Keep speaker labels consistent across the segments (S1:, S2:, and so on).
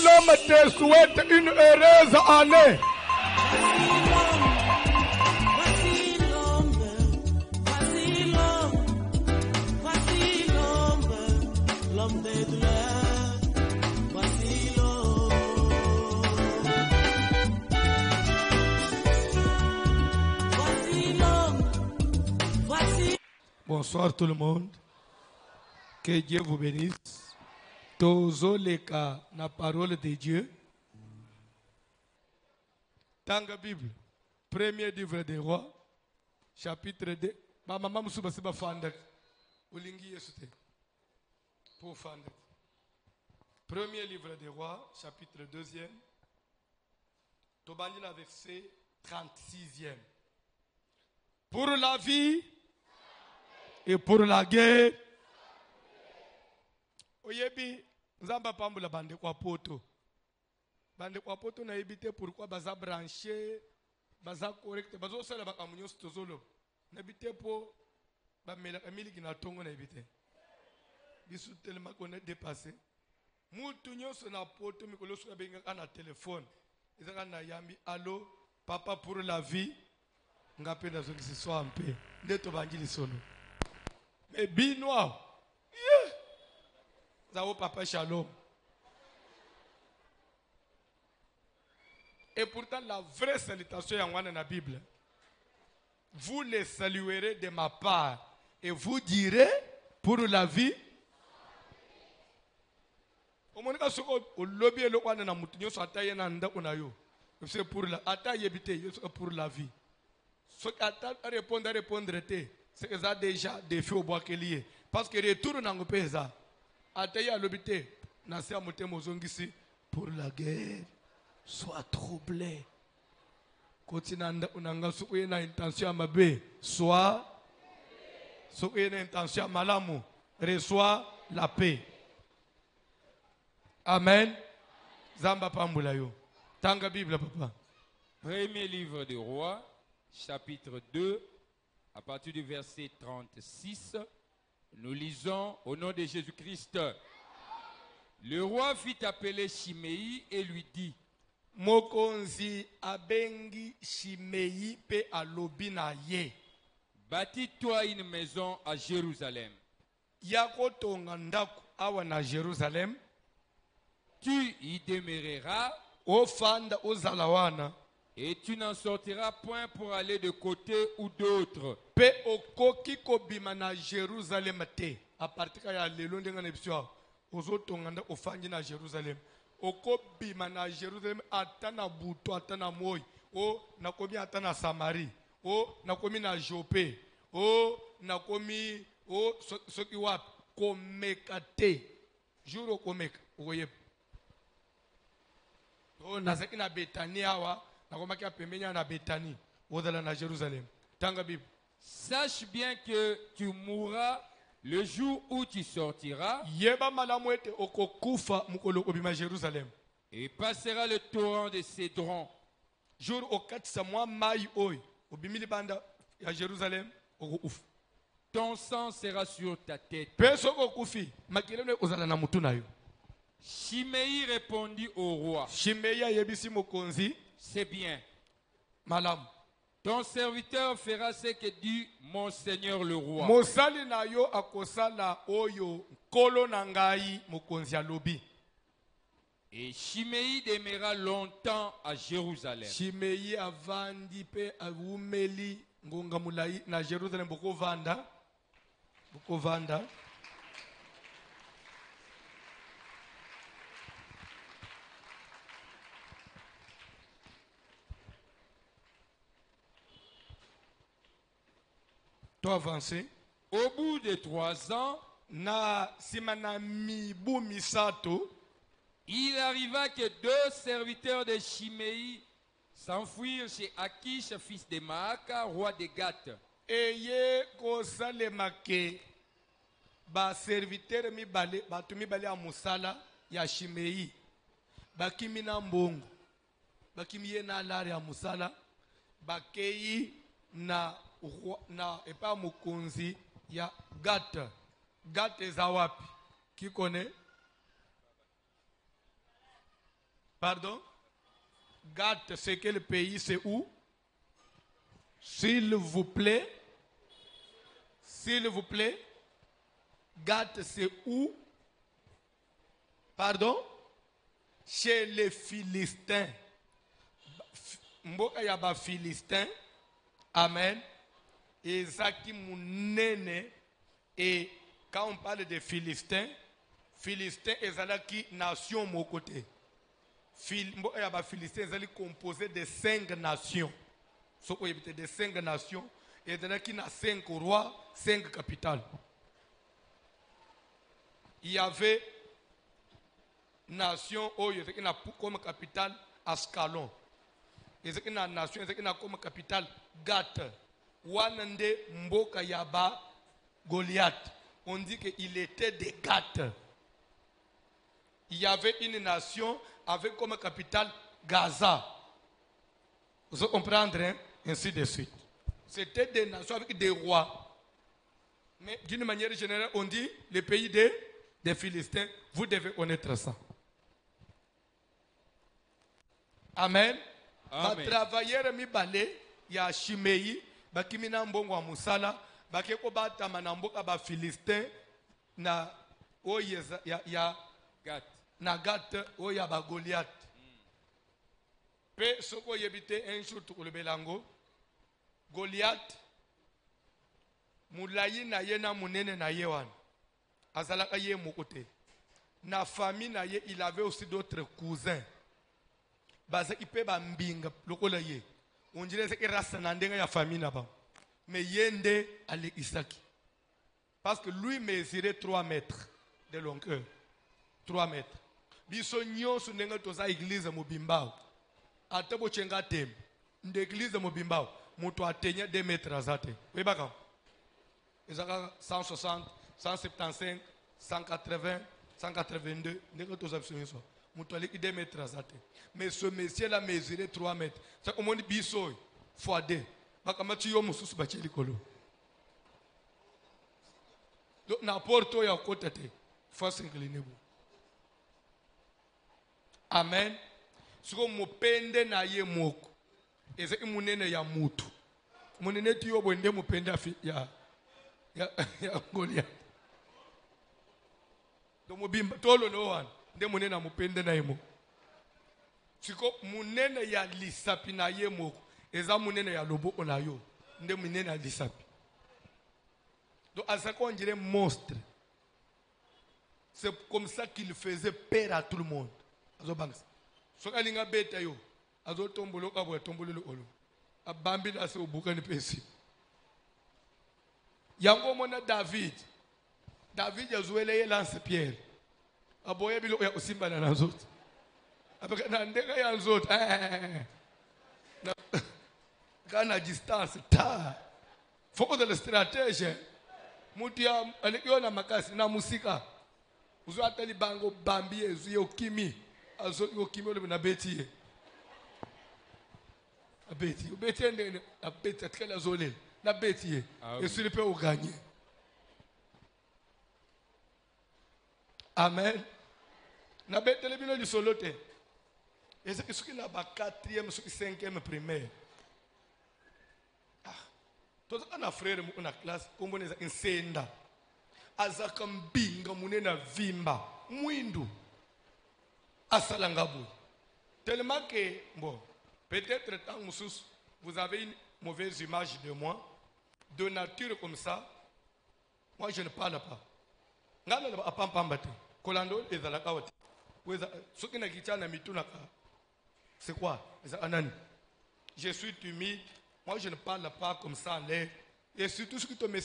S1: l'homme te souhaite une heureuse année. Bonsoir tout le monde. Que Dieu vous bénisse. Tozoleka na parole de Dieu. Tanga Bible. Premier livre des rois. Chapitre 2. Ma maman musuba siba fanda. Ulingi yesute. Pour fanda. Premier livre des rois. Chapitre 2e. Tobandina verset 36e. Pour la vie et pour la guerre. Oyebi, nzamba pambula bande kwa poto. Bande kwa poto na ebite pourquoi baza branché, baza correct, bazo sala bakamunyo stozolo. Na ebite po ba mela kamili kina tongo na ebite. Bisu tellement qu'on est dépassé. Mutu nyonso na poto mikolo so benga kana téléphone. Ezaka na yambi allo papa pour la vie. Ngape na zongi so ampe. Ndeto bangili solo. Mais binois. Zao papa shalom. Et pourtant la vraie salutation en la Bible. Vous les saluerez de ma part et vous direz pour la vie. Au moment où lobby est le one na mutinyo so ataye na nda unayo. C'est pour la ataye bité pour la vie. Ce qu'attend répondre te. C'est que ça déjà des feux au bois qu'il y est. Parce que retour n'a pas ça. Ataye à l'obité. Nasi a monté mozongisi pour la guerre. Sois troublé. Continue unanga souye na intention mabe. Sois. Souye na intention malamu. Reçois la paix. Amen. Zamba pambulayo. Tanga Bible papa.
S2: Premier livre des rois, chapitre 2, à partir du verset 36, nous lisons au nom de Jésus-Christ. Le roi fit appeler Shimei et lui dit:
S1: Mokonzi abengi Shimei pe alobina ye.
S2: Bâtis-toi une maison à Jérusalem.
S1: Yako tonga ndaku awa na Jérusalem.
S2: Tu y demeureras.
S1: Ofanda ozalawana.
S2: Et tu n'en sortiras point pour aller de côté ou d'autre.
S1: Pe okoki kobima na Jérusalem te. A partir ya lelo ndenga na biswa. Ozotonga nda ofangi na Jérusalem. Okobima na Jérusalem atana buto atana moy. O nakomi atana Samarie. O nakomi na Jope. O nakomi o soki wap komeka te. Juro komeka. Oye. O nazaki na Betania wa.
S2: Sache bien que tu mourras le jour où tu sortiras et passera le torrent de Cédron. Ton sang sera sur ta tête. Shimei répondit au roi: c'est bien.
S1: Malam.
S2: Ton serviteur fera ce que dit mon seigneur le roi.
S1: Mosali na yo akosala oyo kolo nangai mokonzi alobi.
S2: Et Shimei demeura longtemps à Jérusalem.
S1: Shimei avandi pe avumeli ngonga mulai na Jérusalem boko vanda. Avancer.
S2: Au bout de 3 ans,
S1: na simana mibu misato,
S2: il arriva que 2 serviteurs de Shimei s'enfuirent chez Akish, fils de Maaka, roi de Gath.
S1: Eye kosalema ke ba serviteur mibale batu mibale ya musala ya Shimei bakimi na mbongo bakimi ye na lari ya musala bakei na epa mukonzi ya Gath. Gath eza wapi? Qui connaît? Pardon? Gath, c'est quel pays? C'est où? S'il vous plaît. S'il vous plaît. Gath, c'est où? Pardon? Chez les Philistins. Mboka yaba Philistins. Amen. Et Zaki Mounene. Et quand on parle des Philistins, Philistins est nation mon côté. Mboka yaba Philistins est composé de 5 nations. De 5 nations. Et il y a 5 rois, 5 capitales. Il y avait nation qui a comme capitale Ascalon. Il y a une nation qui a comme capitale Gath. Wanande Mboka Yaba Goliath. On dit qu'il était de Gath. Il y avait une nation avec comme capitale Gaza. Vous comprenez, hein? Ainsi de suite. C'était des nations avec des rois. Mais d'une manière générale, on dit le pays des Philistins. Vous devez connaître ça. Amen.
S2: Amen.
S1: Ba travailleur mi balé ya Shimei bakimina mbongo wa musala bakeko batama na mboka ba Philistin na oyeza ya
S2: Gath.
S1: na Gath oya ba Goliath. Pe soko yebite un jour tukulebelango Goliath mulayi na ye na munene na ye wana azalaka ye mokote na famille na ye il avait aussi d'autres cousins. Baza ipe ba mbinga lokola ye on dirait que rasa na ndenga ya famille na ba mais yende ale Isaki parce que lui mesurait 3 mètres de longueur 3 mètres biso nyonso ndenga toza église mobimbao ata bo chenga tem nde église mobimbao moto atenya 2 mètres azate oui baka ezaka 160 175 180 182 ndenga toza biso nyonso moto aleki 2 mètres azate. Mais ce monsieur là mesuré 3 mètres. C'est comme on dit biso fois 2. Bakamati yo mususu bacheli kolo. Donc na porto ya côté te. Faut s'incliner vous. Amen. Siko mupende na ye moko. Eze munene ya mutu. Munene ti yo bwende mupende ya Goliath. Donc mubimba tolo no wan. Nde munene na mupende na yemo. Siko munene ya lisapi na ye moko eza munene ya loboko na yo nde munene ya lisapi. Donc asako on dirait monstre. C'est comme ça qu'il faisait peur à tout le monde. Azo banks. So kalinga beta yo azo tombolo ka bo tombolelo olo. Abambi na se obuka ni pesi. Yango mona David. David yazwele ye lance pierre. Aboye bilo ya usimba na nazote. Na ndega ya nzoto kana distance ta foko de la stratégie mutia alikiona makasi na musika uzo atali bango bambi ezu yo kimi azo yo kimi ole na beti abeti ubeti ndene abeti atkala zolele na beti esuli pe uganye. Amen. Na beti le bino li solote. Et c'est ce qu'il a 4e, 5e primaire. Tout ça, on a frère, on a classe, on a une senda. Azakambinga, munena vimba, mwindu, asalangabu. Tellement que, bon, peut-être tant vous avez une mauvaise image de moi, de nature comme ça, moi je ne parle pas. Ngana apampambate, kolando ezalakawati. Ce qui n'a kichana mitunaka. C'est quoi? Je suis timide. Moi, je ne parle pas comme ça en l'air. Et surtout, ce que tu me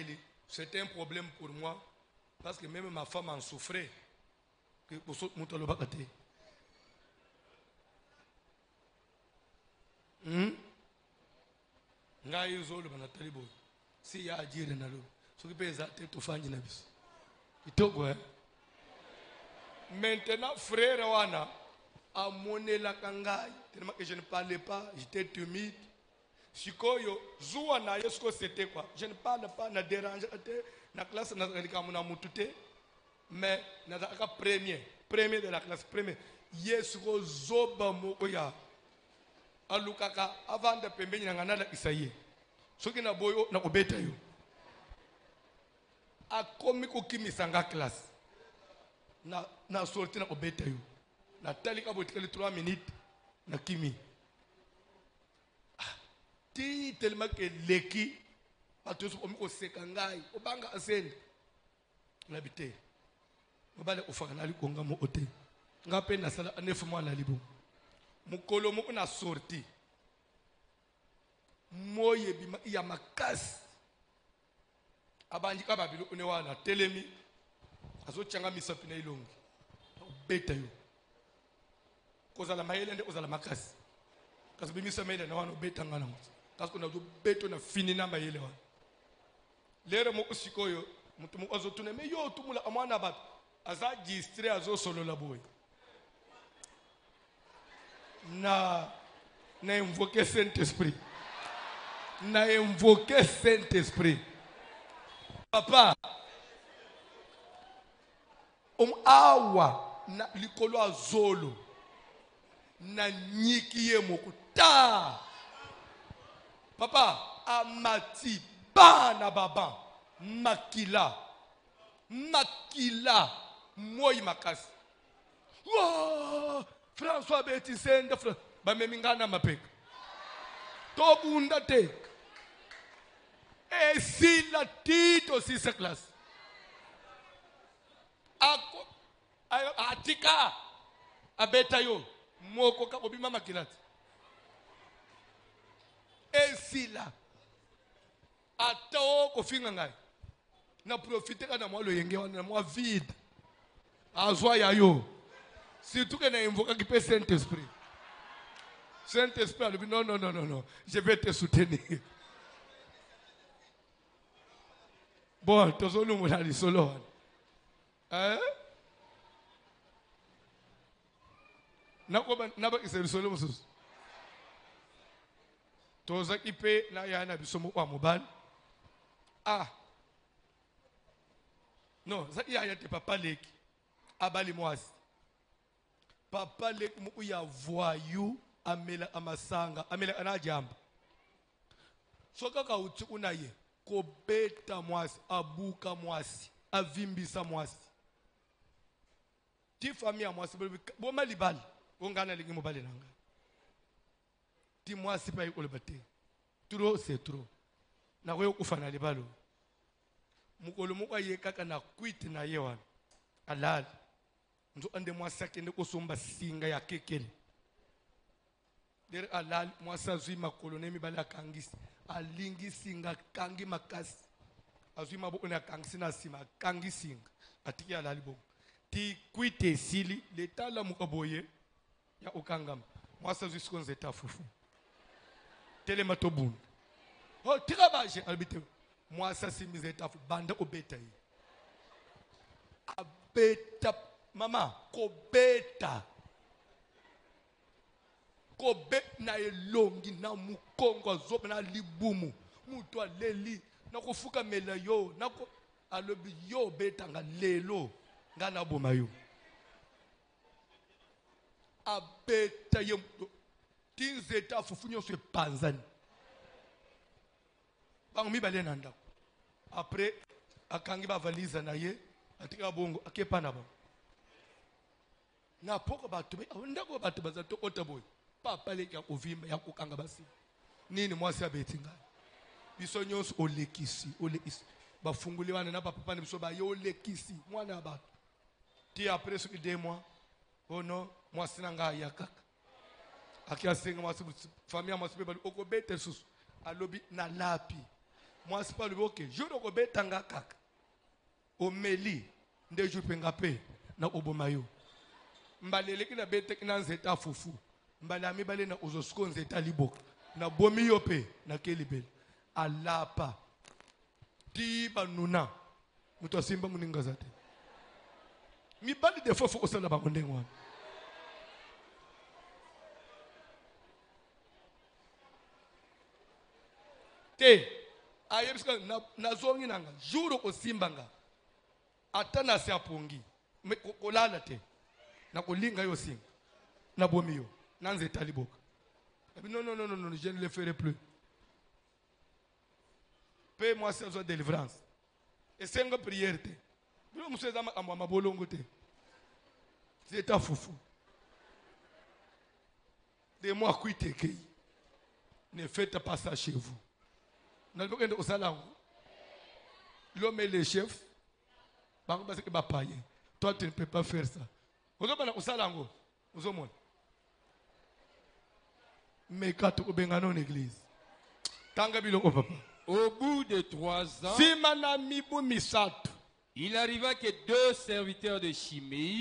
S1: dis, c'est un problème pour moi. Parce que même ma femme en souffrait. Si il y a à dire, ce qui peut être tout fan de maintenant, frère Wana, à monnaie la kangai, tellement que je ne parlais pas, j'étais timide. Sikoyo, Zoua na yesko c'était quoi? Je ne parle pas, na dérange, na classe na na mutute, mais na premier de la classe, premier. Yesko zoba moya. Alukaka avant de pembe na ngana la isaye. Soki na boyo na obeta yo. Akomi ko kimi sanga classe. Na sorti na obeta yo. Na talika botikali 3 minutes na kimi. Tellement que l'équipe a tous au sekangai au banga asende l'habité on va au fanali konga mo ote ngape na sala 9 mois na libo mukolo mo na sorti moye bima ya makasi abanji ka babilo one wana telemi azo changa misapina ilongi beta yo kozala mayele nde ozala makasi kasi bimisa mayele na wana beta ngana parce qu'on a du béton na fini na mayele wa lere mo usikoyo mutu mo azotune me yo tumula amwana bat aza distre azo solo la boy na invoquer Saint-Esprit na invoquer Saint-Esprit papa awa na likolo azolo na nyiki ye mokuta papa amati bana baba makila moi makasi wow, François Betisende ba memingana mapeka tobunda te e sila tito sisa class ako atika abeta yo moko ka obima makilati esila ato ko finga ngai na profiter kana mo lo yenge wana mo vide azwa ya yo surtout que na invoquer qui peut Saint-Esprit non je vais te soutenir bon tozolu mo na solo hein na ba iselu solo mususu toza ipe na yana bisomo kwa mobile non ça y a te papa leki abali mwasi papa leki mu ya voyou amela amasanga amela anajamba soka ka uti unaye ko beta mwasi abuka mwasi avimbisa mwasi ti famille mwasi bo malibali ongana lingi mobile nanga dis-moi si pas le bâté. Trop c'est trop. Na wewe kufana libalo. Mukolo muka ye kaka na quit na yewan. Alal. Nzo ande mwasa kende kosomba singa ya kekele. Der alal mwasa zui makolo nemi bala kangisi. Alingi singa kangi makasi. Azui mabo na kangisi na sima kangi singa. Atiki alali bo. Ti quit sili leta la mukaboye ya okangam. Mwasa zui skonzeta fufu. Télématobun. Oh, tirabage, albite. Moi, ça, c'est mes états. Bande au bétail. Abeta, maman, kobeta. Kobe na elongi na mukongo zobe na libumu. Muto leli. Na kofuka melayo. Na ko alobi yo beta nga lelo. Nga na bomayo. Abeta ye. Tinzeta fufunyo se panzani. Bangomi bale nanda. Après akangi ba valise na ye, atika bongo akepa na ba. Na poko batu be ndako batu bazato otaboy. Papa le ya ovimba ya kokanga basi. Nini mwasi abetinga. Biso nyonso olekisi. Bafunguliwana na papa ne biso ba yo olekisi mwana ba. Ti après ce que 2 mois. Oh non, mwasi nanga ya kaka. Akia senga mwasi famille mwasi beba oko bete susu alobi na lapi mwasi pa lobi okay jour oko beta nga kaka omeli nde jour penga pe na obomayo mbalele kina bete kina nzeta fufu mbala mi bale na ozosko nzeta liboka na bomi yo pe na kelibel alapa ti banuna muto simba muninga zate mi bali de fofo osala bango ndengwa. te ayebisika nazongi nanga jour osimbanga ata na se apongi kolala te na kolinga yo singa na bomi yo na nzeta liboka non je ne le ferai plus. Paie-moi ces heures de délivrance et c'est une prière te bilo museza ma bolongo te c'est ta foufou de moi kuite kei ne faites pas ça chez vous. L'homme est le chef. Toi, tu ne peux pas faire ça. Mais quand tu es dans l'église,
S2: au bout de 3 ans, il arriva que 2 serviteurs de Chiméi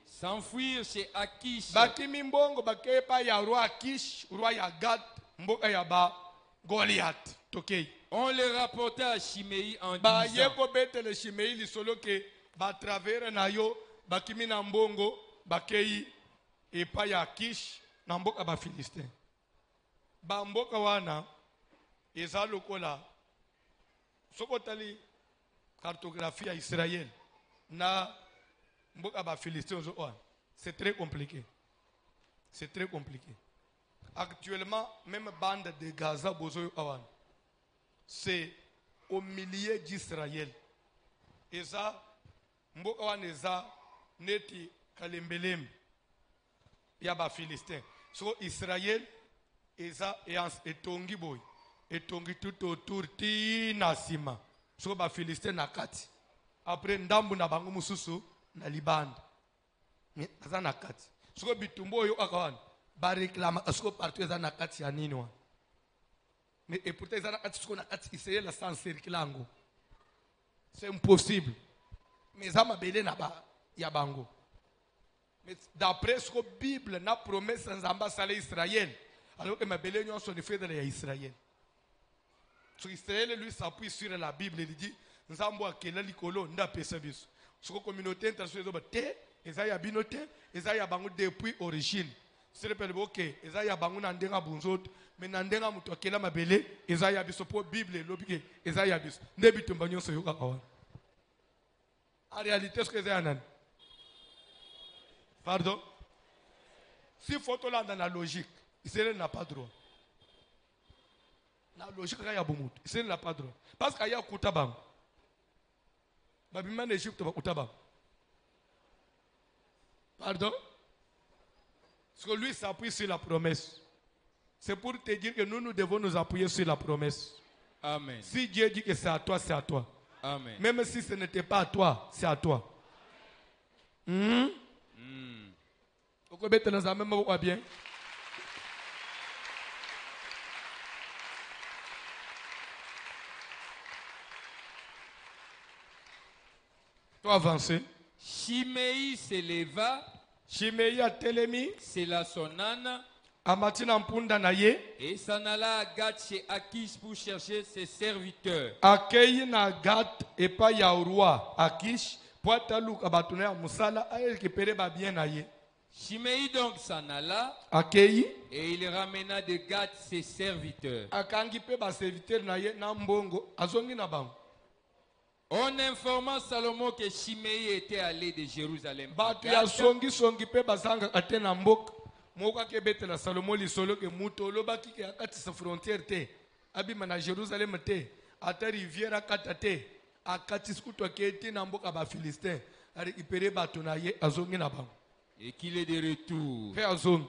S2: s'enfuirent chez Akish. On les rapporta à Chiméi en disant,
S1: cartographie à Israël na mboka ba Philistins c'est très compliqué. C'est très compliqué. Actuellement, même bande de Gaza, c'est au milieu d'Israël. Et ça, Mbokawan eza neti kalembelem yaba Philistin. So Israël eza etongi boy, etongi tout autour tinasima. So ba Philistin nakati. Après ndambu na bango mususu na libanda. Mais eza nakati. So bitumbo yo akawan. Ba réclame asko partout eza nakati ya nini wa. Mais et pourtant eza nakati siko nakati Israël la sans circulango. C'est impossible. Mais ça m'a belé na ba ya bango. Mais d'après ce que la Bible n'a promesse sans ambassade Israël, alors que ma belé n'y a son effet de Israël. So Israël lui s'appuie sur la Bible, il dit Nzambo akela likolo nda pesa biso. Ce que communauté internationale te ezaya binote ezaya bango depuis origine. C'est le peuple OK, ezaya bango na ndenga bunzoto, mais na ndenga muto akela mabele ezaya biso po Bible lobike ezaya biso. Ndebi tumbanyo so yoka kawa. En réalité, ce que c'est un. Pardon? Si photo là dans la logique, Israël n'a pas droit. La logique, il y a beaucoup. Israël n'a pas droit. Parce qu'il y a Koutabam. Babiman Égypte va Koutabam. Pardon? Parce que lui s'appuie sur la promesse. C'est pour te dire que nous devons nous appuyer sur la promesse.
S2: Amen.
S1: Si Dieu dit que c'est à toi, c'est à toi.
S2: Amen.
S1: Même si ce n'était pas à toi, c'est à toi. Bien. Toi avancer.
S2: Chiméi s'éleva,
S1: Chiméi a telemi,
S2: c'est là son âne,
S1: amatina mpunda na ye,
S2: et il s'en alla à Gath chez Akish pour chercher ses serviteurs.
S1: akei na Gat epa ya roi Akish, poata luka batuna ya musala a récupéré ba bien na ye.
S2: Chiméi donc s'en alla,
S1: Akei
S2: et il ramena de Gath ses serviteurs.
S1: akangi pe ba serviteur na ye na mbongo azongi na bango.
S2: On informa Salomon que Chiméi était allé de Jérusalem à
S1: Batu ya
S2: Gath,
S1: songi pe bazanga ate na mboka. Moka ke betela Salomo li solo ke muto loba ki ke akati sa frontière te. Abima na Jérusalem te. Ata rivière akata te. Akati skuto ke te na mboka ba Philistin. Ari ipere batu na ye azongi na bango.
S2: et qu'il est de retour.
S1: Pe azongi.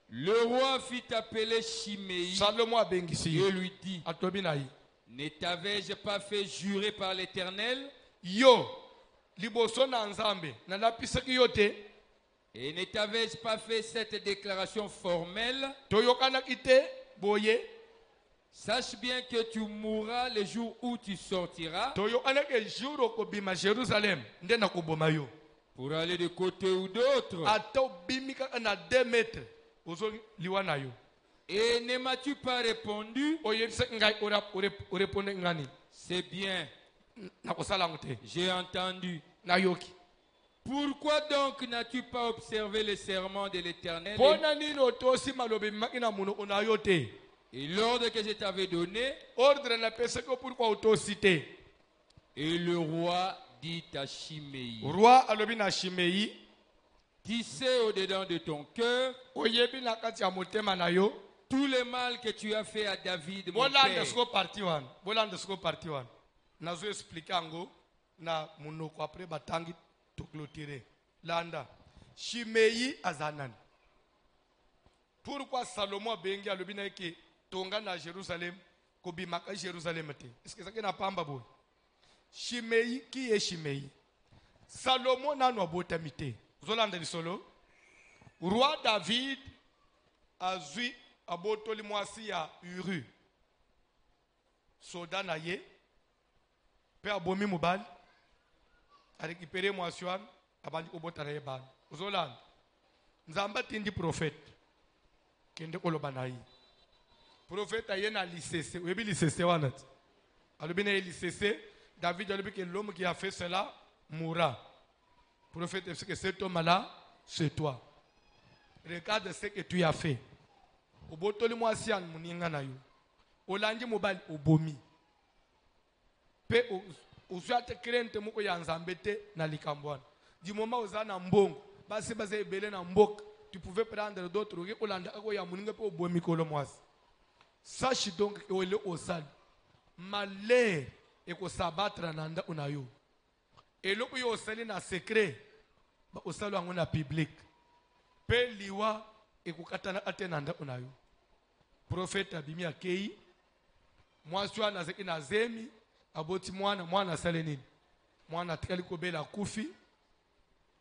S2: Le roi fit appeler Chiméi
S1: Salomo abengisi
S2: et
S1: ye.
S2: lui dit,
S1: Atobi na ye.
S2: ne t'avais-je pas fait jurer par l'Éternel
S1: Yo liboso na nzambe na lapisaki yo te.
S2: et ne t'avais-je pas fait cette déclaration formelle?
S1: Toyokana kite boye.
S2: Sache bien que tu mourras le jour où tu sortiras
S1: Toyokana ke jour okobima Jérusalem nde na koboma yo.
S2: pour aller de côté ou d'autre.
S1: Ata obimika na 2 mètres ozo liwa na yo.
S2: Et ne m'as-tu pas répondu?
S1: Répondez ngani.
S2: C'est bien,
S1: Na kosala ngote.
S2: j'ai entendu.
S1: Na yoki.
S2: Pourquoi donc n'as-tu pas observé le serment de l'Éternel
S1: Pona nini otosi malobi makina muno ona yote.
S2: Et l'ordre que je t'avais donné,
S1: ordre na pesa ko pourquoi auto-cité.
S2: et le roi dit à Shimei,
S1: Roi alobi na Shimei,
S2: tu sais au-dedans de ton cœur
S1: oyebi na kati ya motema na yo,
S2: tout le mal que tu as fait à David, mon
S1: bolanda
S2: père.
S1: siko parti wana, bolanda siko parti wana. Nazo expliquer ango na munoko après batangi to clôturer. Landa. Shimei azanan. Pourquoi Salomon a bengi alobi na ke tonga na Jérusalem ko bimaka Jérusalem te? Est-ce que ça ke na pamba boy? Shimei, qui est Shimei? Salomon n'a pas botamité. Zolanda solo. Roi David a zui abotoli mwasi ya Uru. Soda na ye. Pe abomi mubali. A récupéré mwasi wan. Abandi obota na ye bali. Zolanda. Nzamba tindi prophète. Kende koloba na ye. Prophète a ye na lisese. Webi lisese wanat. Alobi na ye lisese. David a dit que l'homme qui a fait cela mourra. Le prophète dit que cet homme-là, c'est toi. Regarde ce que tu as fait. Obotoli mwasi an muninga na yo. Olangi mobile obomi. Pe ozuate krente moko ya nzambete na likambwana. Du moment où na mbongo, basi ebele na mboka, tu pouvais prendre d'autres qui olanda ako ya muninga pe obomi kolo mwasi. Sache donc que ole osal. Malheur et ko sabattre nanda unayo. Et lo yo osali na secret, ba osalo ngo na public. Pe liwa e ko katana atenanda unayo. Prophète abimi akei, mwasi wana zeki na zemi, aboti mwana sale nini? Mwana tikali ko bela kufi.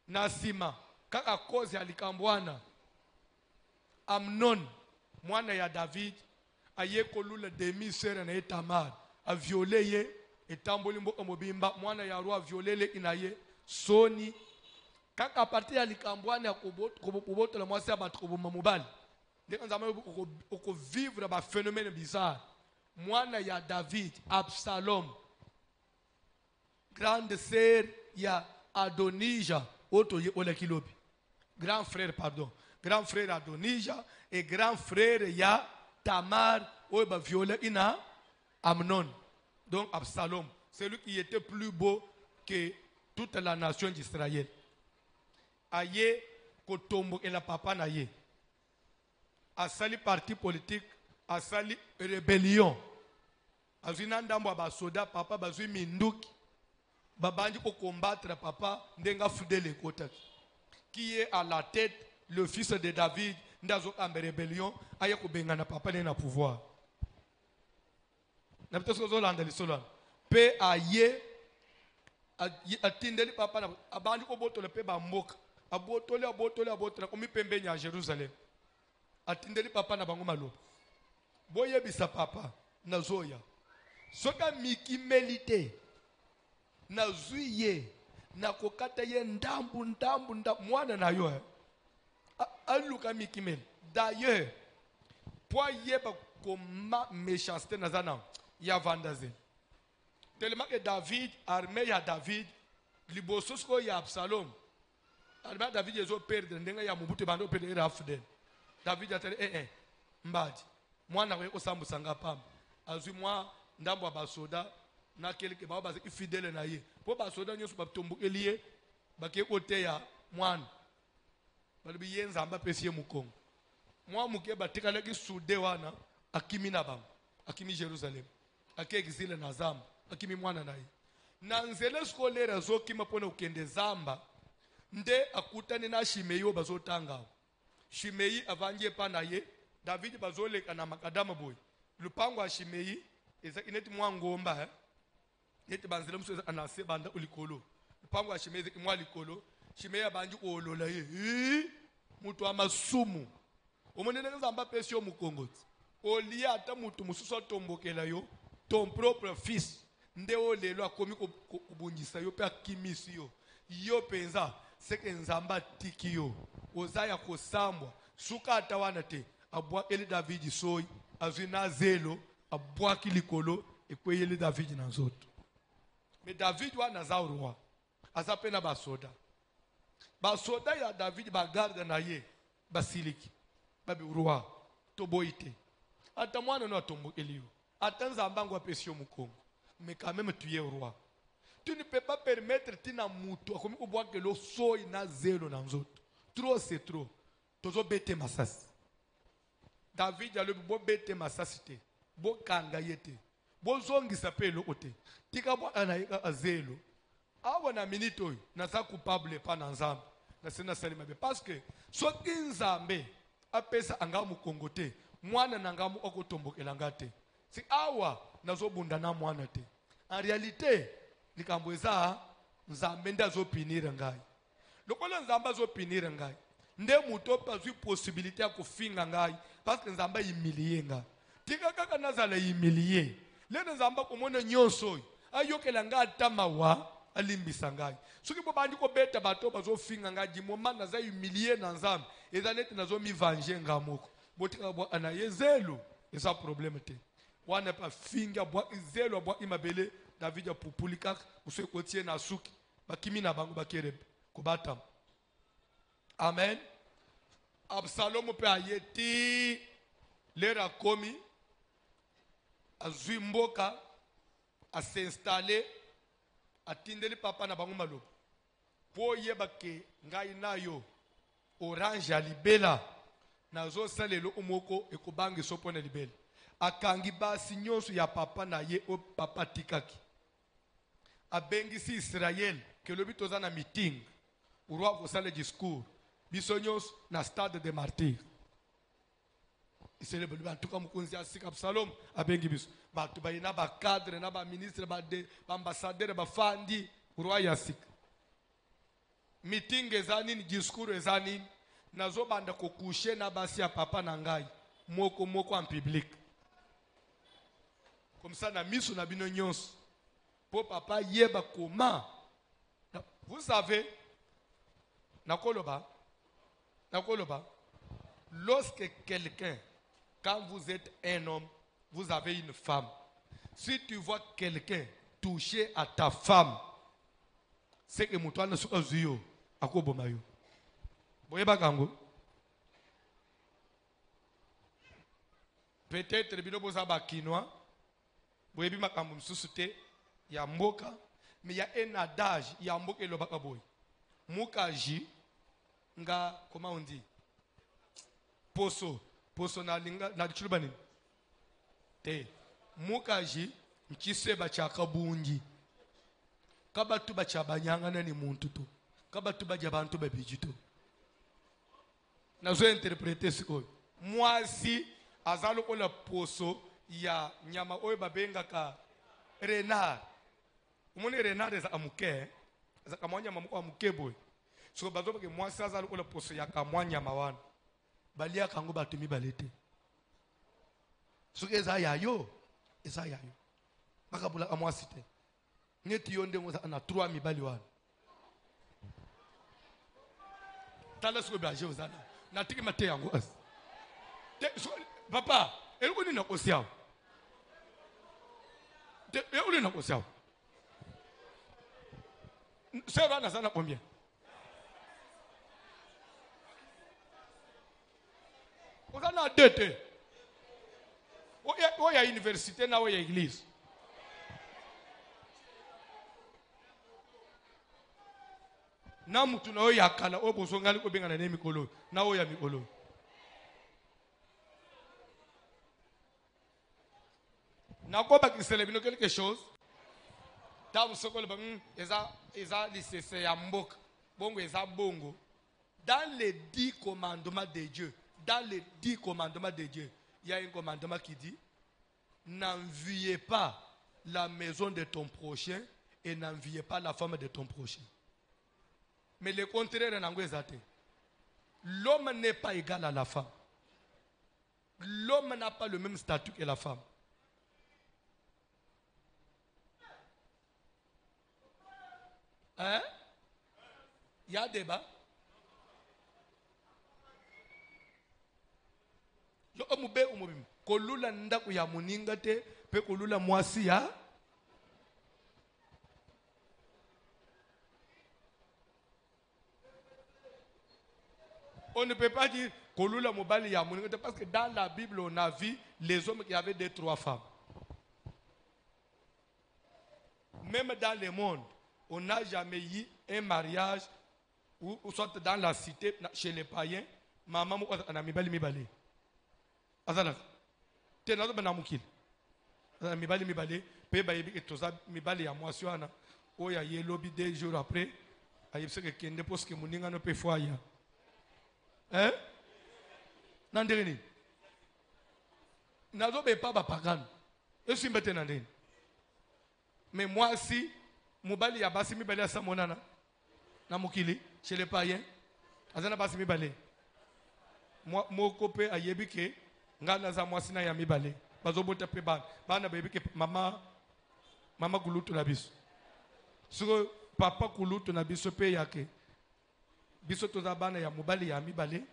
S1: Na sima kaka kozi alikambwana. Amnon mwana ya David aye kolula demi sœur na Tamar a violé ye etamboli mboka mobimba mwana ya roi violele inaye soni kaka parti ya likambwana koboto la mwasi ba troboma mobali ndeko nzama ko vivre ba phénomène bizarre mwana ya David Absalom grande sœur ya Adonija auto ye ole kilobi grand frère Adonija et grand frère ya Tamar ou ba violé ina Amnon, donc Absalom, celui qui était plus beau que toute la nation d'Israël. Aye kotombo et la papa naye. A sali parti politique, a sali rébellion. A zinandambo ba soda papa bazui minduki. Babandi ko combattre papa ndenga fidèle kota. Qui est à la tête le fils de David ndazo kambe rébellion aye ko bengana papa na pouvoir. Na peut-être zolanda lisolo pe aye atindeli papa na abandi ko botola pe ba mboka abotoli komi pembeni ya Jérusalem atindeli papa na bango malo boyebisa papa na zoya soka miki melite na zuye na kokata ye ndambu mwana na yo aluka miki mel d'ailleurs pour yeba koma méchanceté na zana ya vandaze tellement que David armée ya David libososko ya Absalom armée David yezo perdre ndenga ya mubutu bando perdre rafden David atele mbadi mwana we osambusa ngapamba azwi mwa ndambo basoda na keleke ba baze fidèle na ye po basoda nyoso batombo elie bake kote ya mwana balibi yenza amba pesie mukongo mwa muke batikala ki sude wana akimi na bam akimi Jerusalem ake exile na zamba akimi mwana na ye na nzele scolaire zokima pona ukende zamba nde akutani na Shimei bazotanga Shimei avanje pa na ye David bazoleka na makadama boy lupango wa Shimei eza ineti mwa ngomba neti banzela muso anase banda ulikolo lupango wa Shimei eza mwa likolo Shimei abanji olola ye mutu amasumu omonene nzamba pesio mukongoti olia ata mutu mususu tombokela yo ton propre fils nde olelo akomi kubungisa yo pe akimisi yo penza seke nzamba tiki yo ozaya kosambwa suka atawana te abwa eli David soyi azina zelo abwa kilikolo ekweyeli David na nzoto mais David wana zaurwa azapena basoda ya David bagarde na ye basiliki babi roi toboite ata mwana no atombokeli yo, ata nzambe ango apesi yo mokongo, mais quand même tu es roi. Tu ne peux pas permettre tina mutu akomi kobwakela soi na zelo na nzoto. Trop c'est trop. Tozo bete masasi. David alobi bo bete masasi te, bo kanga yete, bo zongisa pe eloko te, tika bwaka na ye kaka zelo. Awa na minute oyo naza coupable pa na nzambe na sena salima be, parce que soki nzambe apesa anga mokongo te, mwana na nga okotombokela nga te. Si awa nazobunda na mwana te. En réalité likambo eza nzambe nde azopinira ngai. Lokola nzambe azopinira ngai, nde mutu opazwi possibilité ya kofinga ngai, parce que nzambe ahumilie ngai. Tika kaka nazala humilie, lelo nzambe akomona nyonso oyo ayokela ngai ata mawa alimbisa ngai. Soki bo bandi kobeta bato bazofinga ngai, di moment naza humilie na nzambe, eza neti nazomivange ngai moko. Botika bwa ana yezelo, eza problème te. Wana pa finga bwa izelo bwa imabele, David ya pupulika uswe kotie na suki, bakimi na bango bakerebe kubata. Amen. Absalom pe ayeti lera komi azwi mboka s'installer atindeli papa na bango malo po yeba ke ngai nayo orange ya libela nazo salelo umoko ekobangi sopo na libela. Akangi basi nyonso ya papa na ye o papa tikaki. Abengisi Israël ke lobi toza na meeting. Urwa kosala discours. Biso nyonso na stade de martyrs. Isele boli bantuka mukonzi asika Absalom abengi biso. Batu bayina ba cadre na ba ministre ba ambassadeur ba fandi urwa yasika. Meeting ezani ni discours ezani nazo banda kokushe na basi ya papa na ngai moko moko en public. Comme ça na miso na bino nyonso. Pour papa yeba comment. Vous savez nakoloba lorsque quelqu'un, quand vous êtes un homme, vous avez une femme. Si tu vois quelqu'un toucher à ta femme, c'est que mutu ana suka zuyo akoboma yo. Boyeba kango. Peut-être bino boza ba kinois. Boyebi makambo msusu te ya mboka, mais il y a un adage ya mboka elobaka boy. Mukaji nga, comment on dit, poso na linga na chulubani te mukaji mkise bachaka bungi kabatu bachabanyanga na ni muntu tu kabatu baja bantu babijito nazo interpréter siko mwasi azalo kola poso ya nyama oyo babenga ka renard. Umone renard za amuke za kamwanya mamuko amuke boy. So bazoba ke mwasi azalo kola poso ya kamwanya mawana balia kango batumi balete. So eza yayo makabula amwasi te ngeti yonde ngoza ana 3 mibali wana tala so baje ozana natiki mate yango as so papa eloko ni nakosiao de eloko ni nakosiao c'est va na combien ozana dete oya université na oya église na mutu na oya kala obosongali ko benga na ne mikolo na oya mikolo na ko ba kisele bino quelque chose ta musokolo ba eza lisese ya mboka bongo eza bongo dans les 10 commandements de Dieu. Dans les 10 commandements de Dieu, il y a un commandement qui dit n'enviez pas la maison de ton prochain et n'enviez pas la femme de ton prochain. Mais le contraire est en l'homme n'est pas égal à la femme. L'homme n'a pas le même statut que la femme. Hein? Il y a débat. Yo omube umubim kolula ndaku ya muninga te pe kolula mwasi ya on ne peut pas dire Kolula mobali ya moninga parce que dans la Bible on a vu les hommes qui avaient 2-3 femmes. Même dans le monde, on n'a jamais eu un mariage ou soit dans la cité chez les païens, maman mo ana mibali mibale. Azala. Te na bana mukil. Ana mibali mibale, pe ba yebi etoza mibali ya mwasi wana. Oya ye lobby 2 jours après, ayebse que kende parce que moninga no pe foya. Hein? Nandeni. Nazo be pa ba pagano. Esu mbete nandeni. Mais moi si mobali ya basi mibali ya samonana na mukili chez les païens azana basi mibali moi moko pe ayebi ke ngana za mwasi na ya mibali bazobota pe bana bayebi ke mama kulutu na biso so papa kulutu na biso pe yake biso toza bana ya mobali ya mibali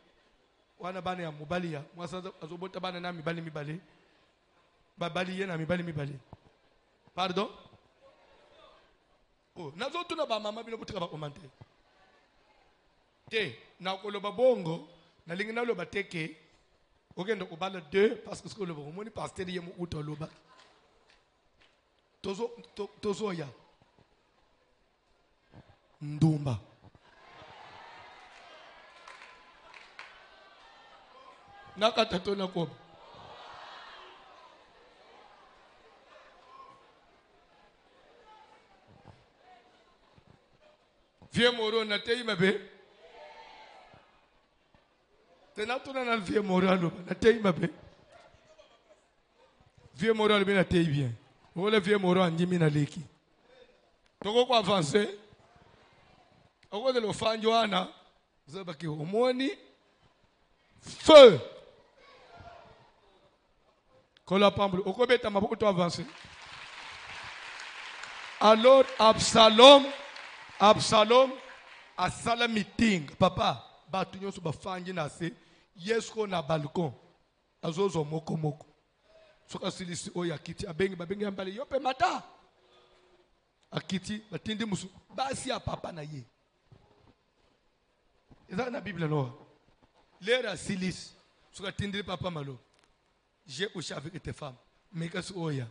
S1: wana bana ya mobali ya mwasi azobota bana na mibali babali ye na mibali pardon. Oh, nazo tuna ba mama bino butika ba commenter. Te na koloba bongo na lingi na loba teke. Ogenda ko bala 2 parce que ce que le moni pasteur yemo utoloba. Tozo ya. Ndumba. Nakatato na ko. Vieux moro na tei mabe. Tenatuna na vieux moro na tei mabe. Vieux moro na tei bien. Wole vieux moro anjimi na leki. Toko ko avancer. Oko de lo fanjo ana. Zabaki omoni. Feu. Kola pambulu. Oko beta maboko to avancer. Alors Absalom a sala meeting. Papa, batu nyoso bafangi na se. Yesko na balcon. Azozo moko. Soka silisi oya kiti. Babengi ambali. Yope mata. Akiti. Batindi musu. Basi ya papa na ye. Eza na Bible no. Lera silisi. Soka tindi papa malo. J'ai couché avec tes femmes. Mais qu'est-ce oya?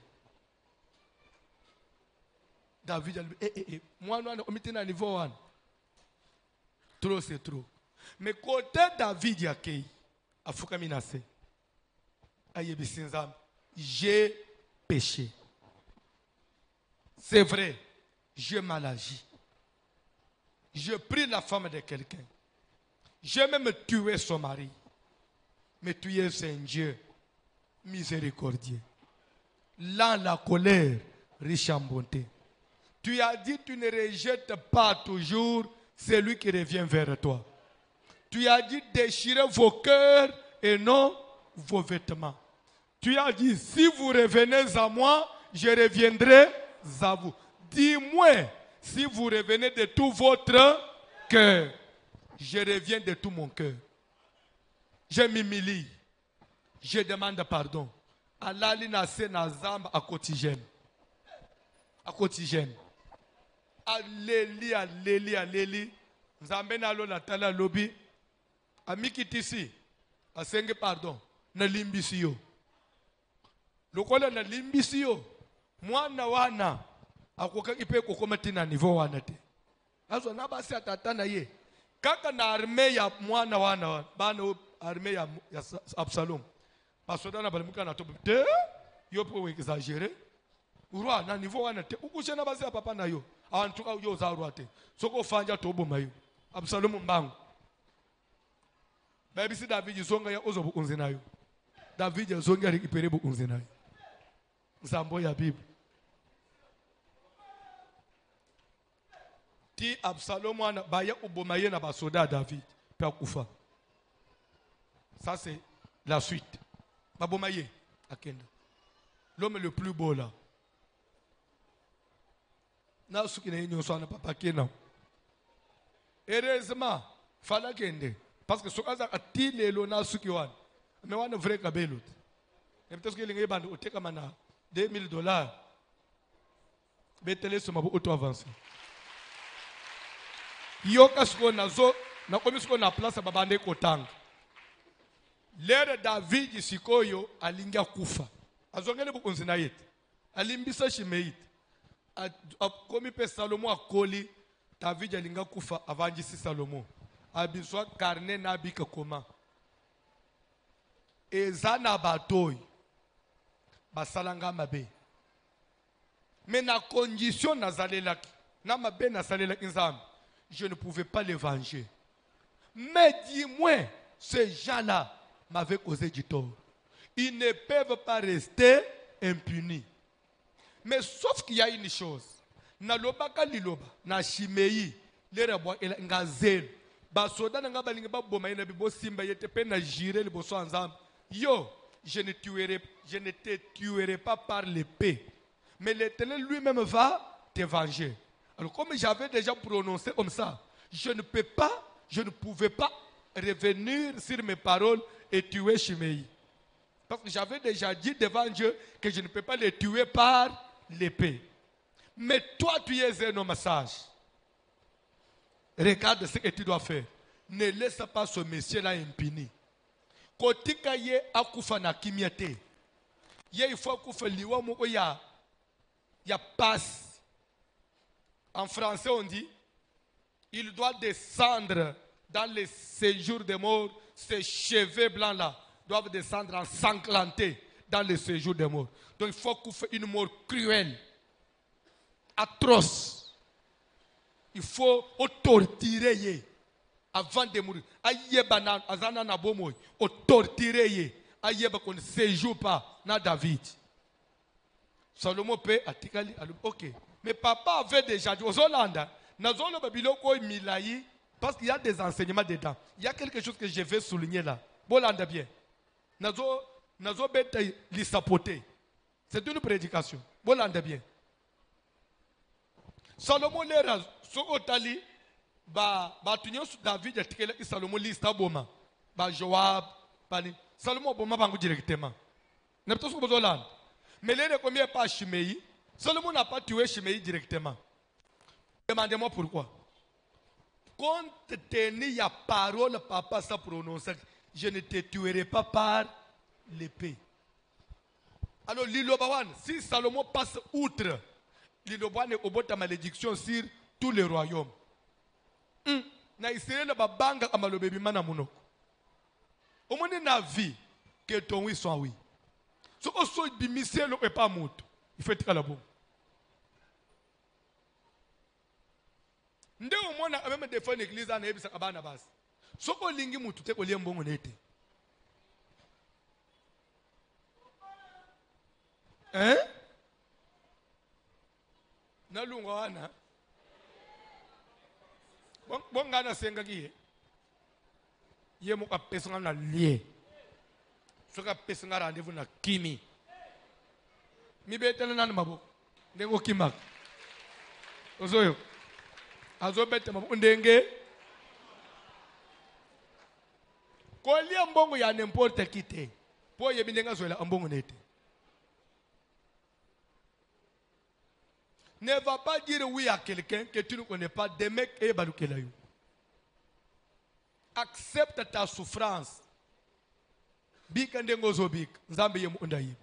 S1: David a dit, moi, on était à niveau 1. Trop, c'est trop. Mais côté David, il y a qui? Afukaminase. J'ai péché. C'est vrai, j'ai mal agi. J'ai pris la femme de quelqu'un. J'ai même tué son mari. Mais tu es un Dieu miséricordieux. Là, la colère, riche en bonté. Tu as dit tu ne rejettes pas toujours celui qui revient vers toi. Tu as dit déchirez vos cœurs et non vos vêtements. Tu as dit si vous revenez à moi, je reviendrai à vous. Dis-moi si vous revenez de tout votre cœur. Je reviens de tout mon cœur. Je m'humilie. Je demande pardon. Allah nase na zamba à quotidien. À quotidien. Alléli. Nzambe na lo natala lobi. Amikitisi. Asenge pardon. Na limbisi yo. Lokola na limbisi yo. Mwana wana. Akoka ipe kokomati na niveau wana te. Azo na basi atata na ye. Kaka na arme ya mwana wana. Bana arme ya Absalom. Pasoda na balimuka na topo. Te. Yo po exagérer. Urwa na niveau wana te. Ukushe na basi ya papa na yo. Antuka yo za urwa te. Soko fanja tobo mayo. Absalom mbangu. Baby si David zonga ya ozo bukunzi nayo. David zonga ya rekipere bukunzi nayo. Nzambo ya Bible. Ti Absalom wana baya ubomaye na basoda David. Pia kufa. Ça c'est la suite. Babomaye akenda. L'homme le plus beau là. Na suki na yinyo so na papa kena. Heureusement, fala kende. Parce que ce cas ati lelo na suki wana. Mais wana vrai kabelo. Et peut-être que lingi bande oteka mana $2,000. Betele so mabo auto avance. Yoka sko na zo na komisko na place babande kotanga. lero David sikoyo alingia kufa azongele bukunzi na yete alimbisa Shimei akomi pe Salomo akoli David alinga kufa avanjisi Salomo abiswa karne na bika koma ezana batoy basalanga mabe mais na condition nazalelaki na mabe nasalelaki nzambe je ne pouvais pas les venger. Mais dis-moi, ces gens-là m'avaient causé du tort. Ils ne peuvent pas rester impunis. Mais sauf qu'il y a une chose. Na lobaka liloba, na Shimei, les rebois et la zèle. Basoda nga balinga ba boma ina bibo simba yete pe na jire liboso ensemble. Yo, je ne te tuerai pas par l'épée. Mais l'Éternel lui-même va te venger. Alors comme j'avais déjà prononcé comme ça, je ne pouvais pas revenir sur mes paroles et tuer Shimei. Parce que j'avais déjà dit devant Dieu que je ne peux pas les tuer par l'épée. Mais toi, tu es un homme sage. Regarde ce que tu dois faire. Ne laisse pas ce monsieur-là impuni. Kotika ye akufa na kimiate. Ye il faut akufa liwa moko ya passe. En français, on dit, il doit descendre dans le séjour des morts. Ces cheveux blancs-là doivent descendre ensanglantés dans le séjour des morts. Donc il faut qu'on fasse une mort cruelle, atroce. Il faut torturer avant de mourir. Ayeba azana na bomoy, torturer ayeba qu'on ne séjour pas na David. Salomon peut atikali, ok. Mais papa avait déjà dit aux Hollandais, parce qu'il y a des enseignements dedans. Il y a quelque chose que je vais souligner là. Bolanda bien. C'est une prédication. Bolanda bien. Salomon lera so otali ba tunyo David atikela Salomon lista boma. Ba Joab bani. Salomon boma bangu directement. Ne peut-être que Bolanda. Mais les combien pas Shimei. Salomon n'a pas tué Shimei directement. Demandez-moi pourquoi. Compte tenu la parole, papa ça prononce, je ne te tuerai pas par l'épée. Alors, l'Ilobawan, si Salomon passe outre, l'Ilobawan est au bout de malédiction sur tous les royaumes. Na Israël na babanga amalobebi mana munoko. Au moins na vie que ton oui soit oui. So oso bimisé le pas moto. Il faut être là bon. Nde umona ameme defone église na ebisa kabana basi. Soko lingi mutu te kolie mbongo nete. Hein? Nalunga wana. Bonga na senga kiye. Ye mo ka pesa na lie. Soka pesa na rendez-vous na kimi. Mi betela nani mabo. Ndengo kimak. Ozoyo. Azobete mabo ndenge. Kolia mbongo ya n'importe qui te. Po yebi ndenga zoela mbongo nete. Ne va pas dire oui à quelqu'un que tu ne connais pas. Des mecs et balukelayou. Accepte ta souffrance. Bikandengo zobik. Nzambe yemu undayi.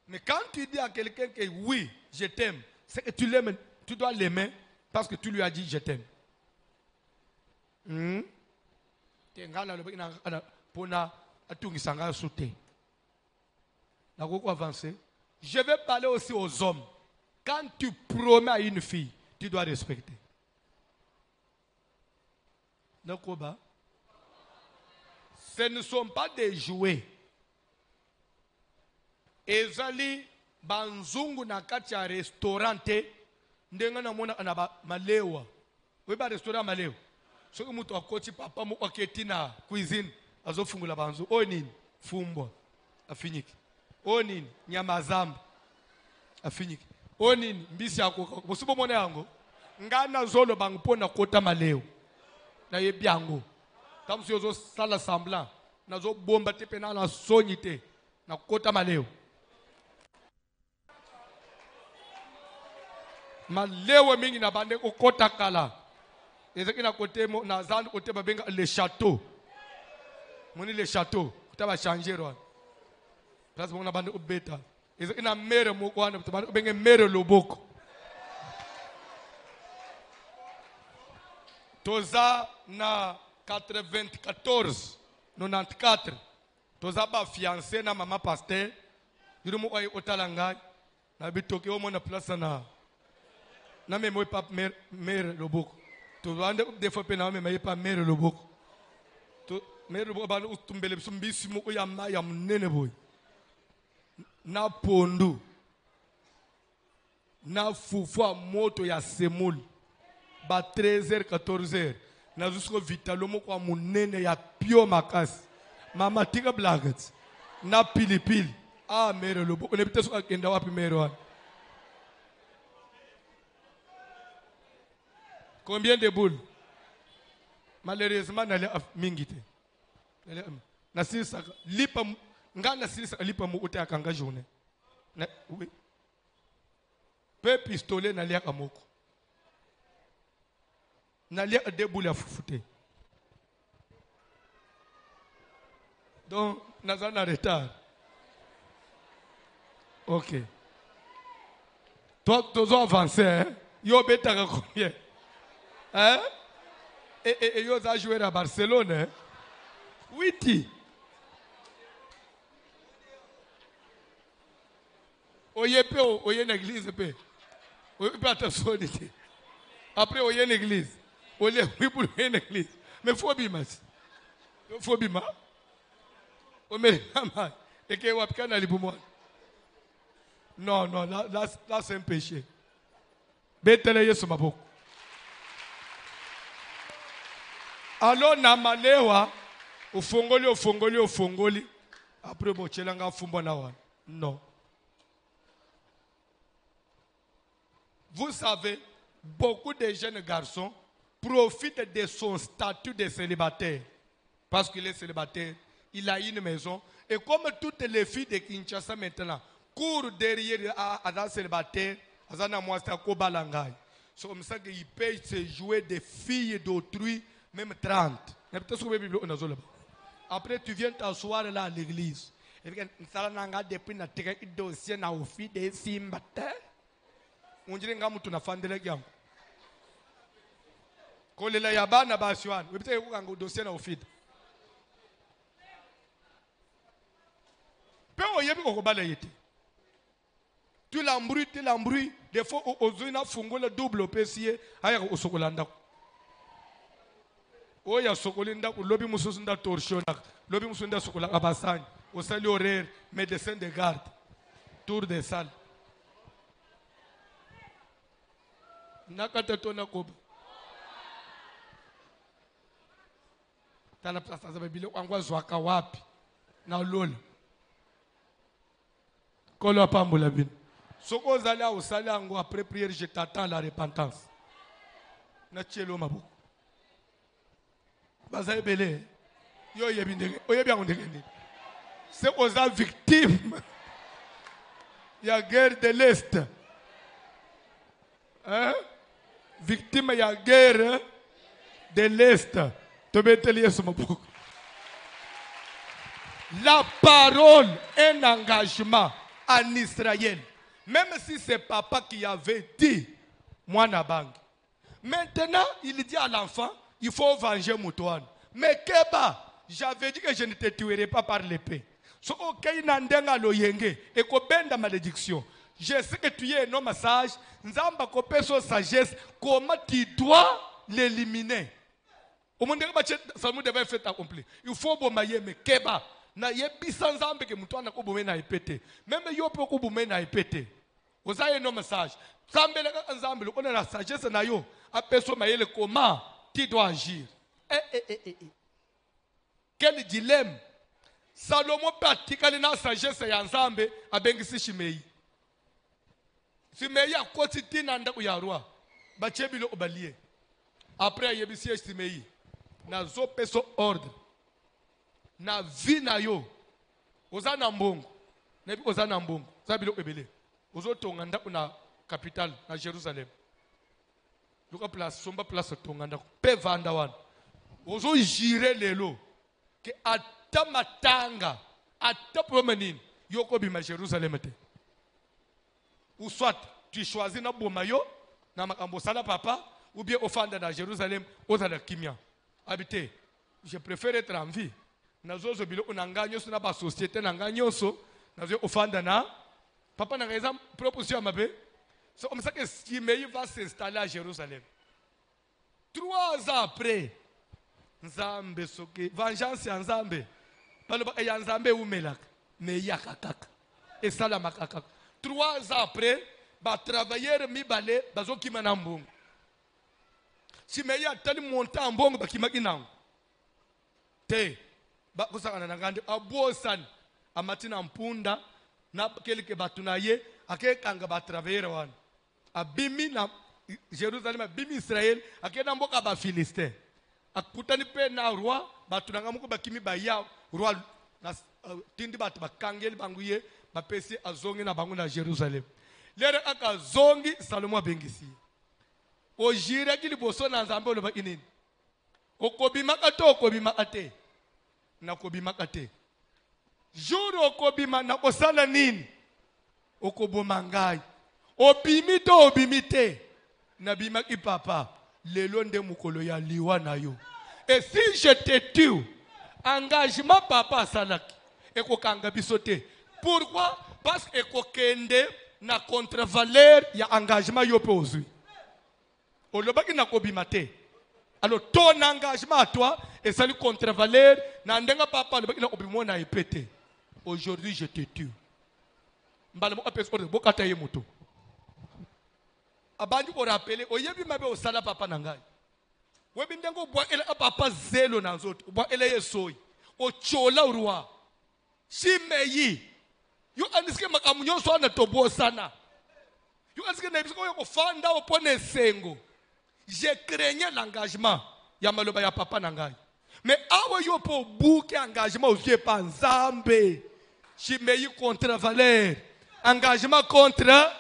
S1: Mais quand tu dis à quelqu'un que oui, je t'aime, c'est que tu l'aimes, tu dois l'aimer parce que tu lui as dit je t'aime. Je vais parler aussi aux hommes. Quand tu promets à une fille, tu dois respecter. Ce ne sont pas des jouets. Ezali banzungu na kati ya restaurante ndenga na mona anaba malewa. Weba restaurant malewa. Soki mutu akoti papa mu aketi na cuisine azofungula banzu. O nini? Fumbo. Afinyiki. O nini? Nyama zamba. Afinyiki. O nini? Mbisi yako. Bosubo mona yango. Ngana zolo bangu pona kota malewa. Na yebi yango. Tamusi yozo sala semblant. Nazo bomba tepe na sonyite. Na kota malewa. Malewa mingi na bande kokota kala. Ezeki na kote mo na zandu kote babenga le château. moni le château tu vas changer roi place bon na bande ubeta ina mere mo kwana tu bande benge mere loboko toza na 94 94 toza ba fiancé na mama pasteur yuru mo ay otalanga na bitoke o mona place na me pa mere loboko to bande développer na me pa mere loboko to mere loboko bande utumbele sumbisi mo ya maya munene boy na pondu na fufu moto ya semul ba 13h 14h na jusqu'au vitalomo kwa munene ya pio makasi mama tika blankets na pilipili mere loboko ne biteso akenda wapi mere wana combien de boules malheureusement nale mingi te na sisa lipa ngana sisa lipa mu utaka nga journée na oui pe pistolet na lia kamoko na lia de boules à fouté donc naza na retard ok toi tu dois avancer hein yo betaka combien hein et yo za jouer à Barcelone hein oui oye pe oye na église pe oye pe attention dit après oye na église oye oui pour oye na église mais faut bimas faut bima o me mama et que wapika na libumo non là c'est un péché betele Yesu maboko alors na malewa ufongoli après bochelanga fumbo na wana non. Vous savez, beaucoup de jeunes garçons profitent de son statut de célibataire. Parce qu'il est célibataire, il a une maison. Et comme toutes les filles de Kinshasa maintenant courent derrière un célibataire, c'est comme ça qu'ils peuvent se jouer des filles d'autrui, même 30. Après, tu viens t'asseoir là à l'église. Et puis, on dirait que tu as fait des gens. Quand les yaba na basuan, vous peut-être vous avez un dossier na ofid. Peu au yebi au balayete. Tu l'embrouilles, des fois aux zones fungo le double PCA, aya au sokolanda. Oya sokolinda, lobby musunda torsiona, lobby musunda sokola abassane, au salut horaire, médecin de garde, tour des salles. Nakata tona koba tala plasa za bibili kwangwa zwaka wapi na lola kolo pambula bino soko zala usala ngo après prière je t'attends la repentance na chelo maboko baza ebele yo yebindeke oyebi ngondeke c'est aux victimes ya guerre de l'est hein victime de la guerre de l'Est. La parole est un engagement en Israël. Même si c'est papa qui avait dit, moi na bang. Maintenant, il dit à l'enfant, il faut venger Moutouane. Mais Keba, j'avais dit que je ne te tuerai pas par l'épée. So, ok, nandenga lo yenge, et ko benda malédiction. Je sais que tu es un homme sage. Nzamba kopé son sagesse. Comment tu dois l'éliminer? Au monde ça nous devait faire accompli. Il faut bombayer mais keba. Na yebi sans nzambe que muto na ko bomé na ipété. Même yo pe ko bomé na ipété. Oza un homme sage. Nzambe la nzambe on a la sagesse na yo. Apeso mayele comment tu dois agir. Quel dilemme. Salomon pratique la sagesse ya nzambe abengisi Shimei. Simei a quotidien nanda uyarua. Bachebilo obalie. Après yebisi Simei. Na zo peso ordre. Na vi na yo. Oza na mbongo. Nebi oza na mbongo. Zabilo ebele. Ozo tonganda una capitale na Jérusalem. Luka place somba place tonganda pe vanda wan. Ozo jire lelo que à ata matanga ata promenine yoko bima Jérusalem te. Ou soit tu choisis na bomayo na makambo sala papa ou bien offanda na Jérusalem ozala kimia. Habité. Je préfère être en vie. Nazozo bilo unanganyo so na ba société nanganyo so nazo offanda na papa na raison proposition mabe. So comme ça que Shimei va s'installer à Jérusalem. 3 ans après Nzambe soke vengeance ya Nzambe. Baloba ya Nzambe umelaka me yakakaka. Et ça la makaka. 3 ans après, ba travailleurs mibale bazokima na mbongo. Shimei atali monta mbongo bakima kinango. Te ba kusakana na ngande abosan amatina mpunda na kelike batunaye akekanga ba travailleurs wana. Abimi na Jérusalem abimi Israël akena mboka ba Philistin. Akutani pe na roi batunanga muko bakimi ba ya roi na tindi batu bakangeli banguye bapesi azongi na bangu na Jérusalem. Lere aka zongi Salomo bengisi. Ojire kili boso na Nzambe oloba inini. Okobima kato okobima ate. Na kobima kate. Jour okobima na kosala nini? Okoboma ngai. Obimi to obimi te. Na bima ki papa. Lelo nde mukolo ya liwa na yo. Et si je te tue, engagement papa salaki. Eko kanga bisote. Pourquoi? Parce que eko kende na contre-valeur ya engagement yo pe ozui. Olobaki na kobima te. Alors ton engagement à toi est salut contre-valeur na ndenga papa olobaki na obimo na epete. Aujourd'hui je te tue. Mbala mo apes orde bokata ye moto. Abandi ko rappeler oyebi mabe osala papa na ngai. Webi ndengo bwa ele papa zelo na nzoto bwa ele yesoyi. O chola roi. Shimei. Yo aniske makamunyo so na tobo sana. Yo aniske na bisko yo fanda opone sengo. Je craignais l'engagement ya maloba ya papa na ngai. Mais awa yo po bouke engagement aux yeux pa Nzambe. Shimei contre valeur. Engagement contre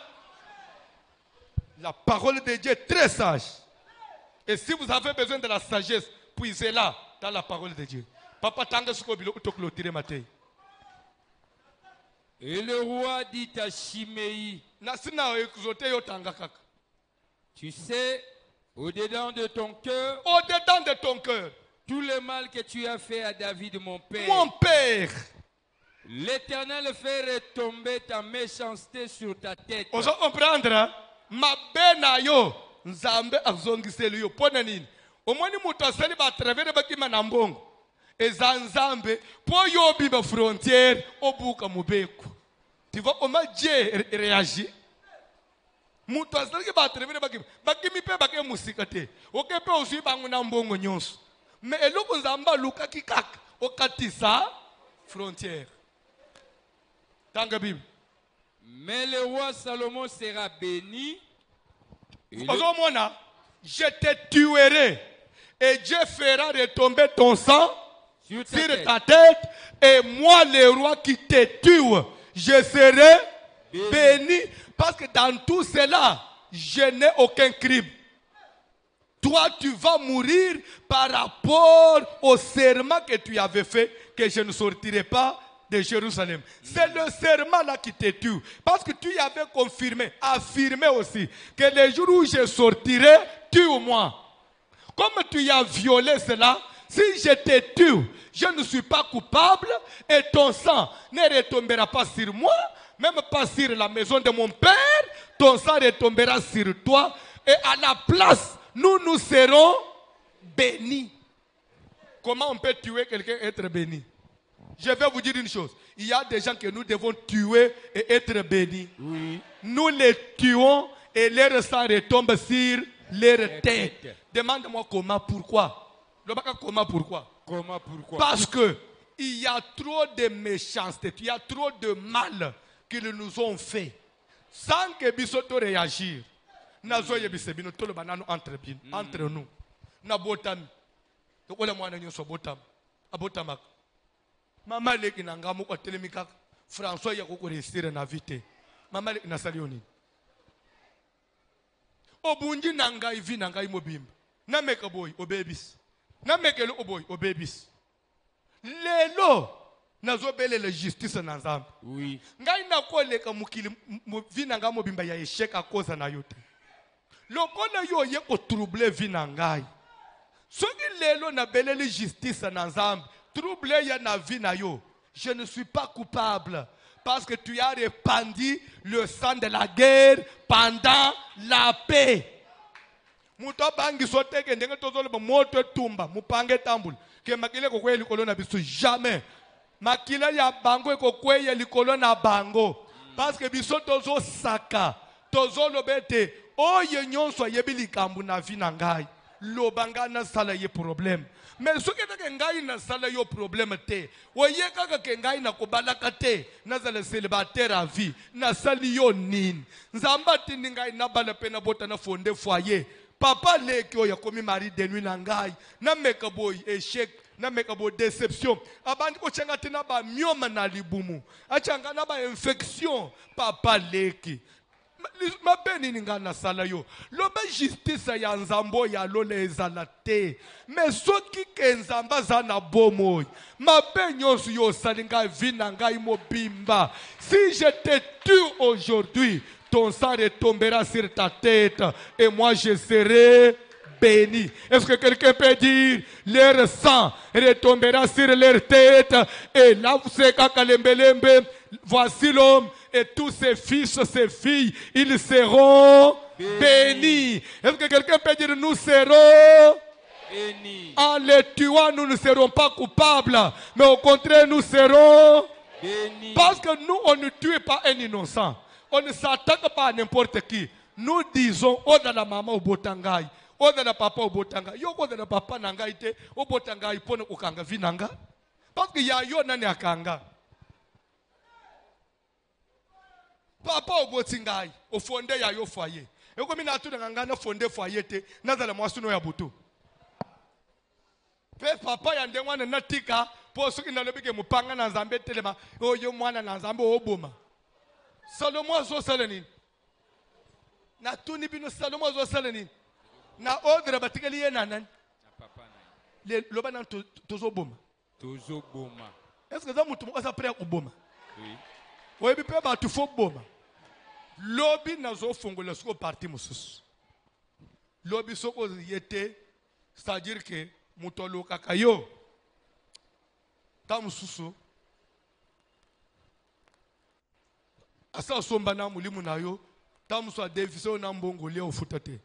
S1: la parole de Dieu est très sage. Et si vous avez besoin de la sagesse, puisez-la dans la parole de Dieu. Papa tanga suko bilo utoklotiré matin.
S2: Et le roi dit à Shimei, tu sais, au-dedans de ton cœur, tout le mal que tu as fait à David, mon père, l'Éternel fait retomber ta méchanceté sur ta tête.
S1: Vous comprendre? Ma bena yo Nzambe azongiseli yo pona nini? Omoni mutu asali ba travers bakima na mbongo. Eza Nzambe po yo biba frontière obuka mubeko. Tu vois comment Dieu réagit? Mutu asali ba travers bakimi pe bakye musika te. Okepe osu bangu na mbongo nyonso. Mais eloko Nzamba luka kikaka okatisa frontière. Tanga Bible.
S2: Mais le roi Salomon sera béni.
S1: Je te tuerai et Dieu fera retomber ton sang sur ta tête. Et moi, le roi qui te tue, je serai béni. Parce que dans tout cela, je n'ai aucun crime. Toi, tu vas mourir par rapport au serment que tu avais fait, que je ne sortirai pas de Jérusalem. C'est le serment là qui te tue. Parce que tu y avais confirmé, affirmé aussi, que le jour où je sortirai, tue-moi. Comme tu y as violé cela, si je te tue, je ne suis pas coupable et ton sang ne retombera pas sur moi, même pas sur la maison de mon père, ton sang retombera sur toi et à la place, nous serons bénis. Comment on peut tuer quelqu'un et être béni? Je vais vous dire une chose. Il y a des gens que nous devons tuer et être bénis.
S2: Oui.
S1: Nous les tuons et leur sang retombe sur leur tête. Demande-moi comment, pourquoi. Comment, pourquoi?
S2: Comment, pourquoi?
S1: Parce que il y a trop de méchanceté, il y a trop de mal qu'ils nous ont fait. Sans que Bissoto réagir. Nazoye bisebino tolo banano entre nous. Na botam. To kola mwana nyoso botam. Abotamak. Mama leki nangamu kwa telemika François ya koko resire na vite. Mama leki nasalioni. Obunji nangai vi nangai mobimba. Na make a boy o babies. Na make a little boy o babies. lelo nazobelela justice na Nzambe.
S2: Oui.
S1: Ngai na koleka mukili vina nga mobimba ya échec à cause na yote. Lokola yo ye ko troubler vina ngai. Soki lelo na beleli justice na Nzambe, troubler ya na vina yo. Je ne suis pas coupable parce que tu as répandu le sang de la guerre pendant la paix. Muto bangi soteke ndenge tozolo moto tumba mupange tambula ke makile ko kweli kolona biso jamais makila ya bango ko kweli likolo na bango parce que biso tozo saka tozolo bete oye nyonso yebili kambu na vi na ngai lobanga na sala ye problème mais soki ke ngai na sala yo problème te oye kaka ke ngai na kobalaka te na zala célibataire à vie na sali yo nini nzamba tindi ngai na bala pena bota na fonde foyer. Papa leki oya komi mari de nuit na ngai na meka boy échec na meka boy déception abandi ko chenga tina ba myoma na libumu achanga na ba infection papa leki mabeni ninga na sala yo loba justice ya nzambo ya lole ezala te mais soki ke nzamba za na bomo mabenyo yo salinga vina ngai mobimba si je te tue aujourd'hui ton sang retombera sur ta tête et moi je serai béni. Est-ce que quelqu'un peut dire leur sang retombera sur leur tête et là vous savez voici l'homme et tous ses fils, ses filles, ils seront bénis. Est-ce que quelqu'un peut dire nous serons bénis? En les tuant, nous ne serons pas coupables, mais au contraire, nous serons bénis. Parce que nous, on ne tue pas un innocent. On ne s'attaque pas à n'importe qui. Nous disons, oh dans la maman au botangai, oh dans la papa au botangai, yo oh dans la papa nangaite, au botangai pone ukanga vinanga. Parce qu'il y a yo nani akanga. Papa au botingai, au fondé ya yo foyer. Et comme il a tout dans fondé foyer te, nazala mwasuno ya butu. Pe papa ya ndengwana natika, po suki na lobike mupanga na Nzambe telema, oh yo mwana na Nzambe oboma. Salomon zo salani. Na tuni bino Salomon zo salani. Na ordre batikali ye nanan. Na papa na. Le loba na tozo boma. Tozo boma. Est-ce que ça mutu mo prêt à boma? Oui. Oyebi pe ba tu fo boma. Lobi na zo fongola soko parti mususu. Lobi soko yete, c'est-à-dire que mutolo kakayo. Ta mususu. Asa somba na mulimu na yo tamu so deviso na mbongo leo futate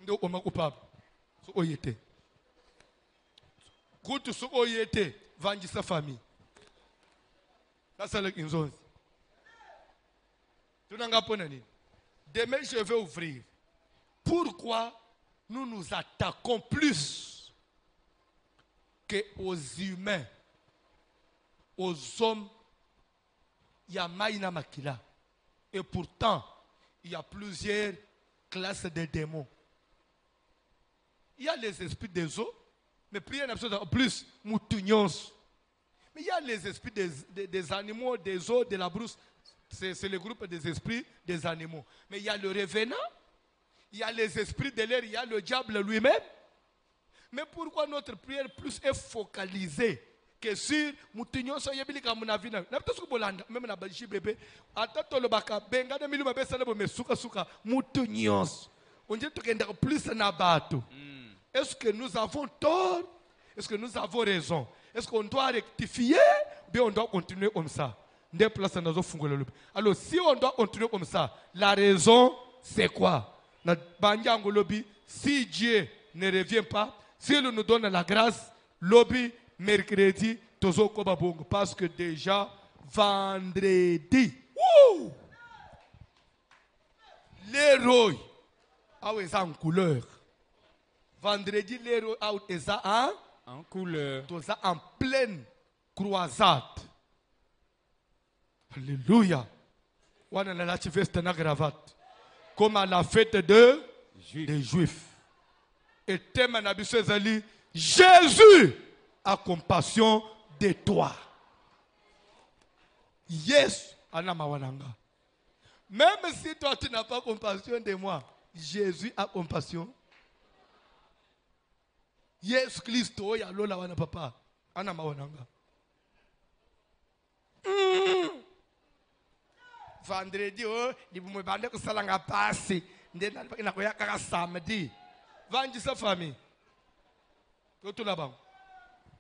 S1: ndo omakupapa so oyete kutu so oyete vangi sa famille kasala kinzonzi tunanga pona nini demain je vais ouvrir pourquoi nous nous attaquons plus que aux humains aux hommes. Il y a Maïna Makila. Et pourtant, il y a plusieurs classes de démons. Il y a les esprits des eaux, mais plus moutougnons. Mais il y a les esprits des animaux, des eaux, de la brousse. C'est le groupe des esprits des animaux. Mais il y a le revenant, il y a les esprits de l'air, il y a le diable lui-même. Mais pourquoi notre prière plus est focalisée que sur mutinyo so yebili ka munavina na ptesu bolanda même na baji bébé atato lo baka benga de miluma besala bo mesuka suka mutinyo on dit que plus na bato. Est-ce que nous avons tort? Est-ce que nous avons raison? Est-ce qu'on doit rectifier ou bien on doit continuer comme ça? Alors si on doit continuer comme ça, la raison c'est quoi? Si Dieu ne revient pas, s'il nous donne la grâce, lobby mercredi, tozo koba bongo, parce que déjà vendredi, l'héros est en couleur. Vendredi, l'héros est en couleur. Toza en pleine croisade. Alléluia. On a la veste na gravate. Comme à la fête des Juifs. Et thème na biso ezali, Jésus a compassion de toi. Yes, anama wananga. Même si toi tu n'as pas compassion de moi, Jésus a compassion. Yes, Christo ya lola wana papa. ana maonanga vendredi libumwe bande kusala nga pasi ndena nako ya kaka samedi vanji sa famille to la bango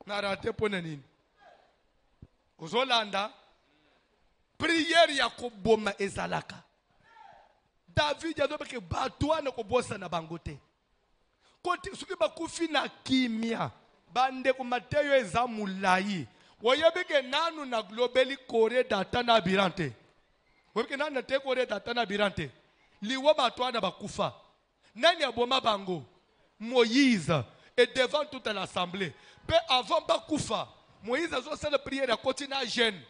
S1: na rate pona nini kozolanda prière ya koboma ezalaka David azobeke batwana kobosa na bango te koti suki bakufi na kimia bande ku Mateyo eza mulayi woyebeke nanu na globally kore data na birante woyebeke nanu na te kore data na birante liwa batwana bakufa nani aboma bango Moïse et devant toute l'assemblée pe avant bakufa Moïse azo sala prière ya koti na jeune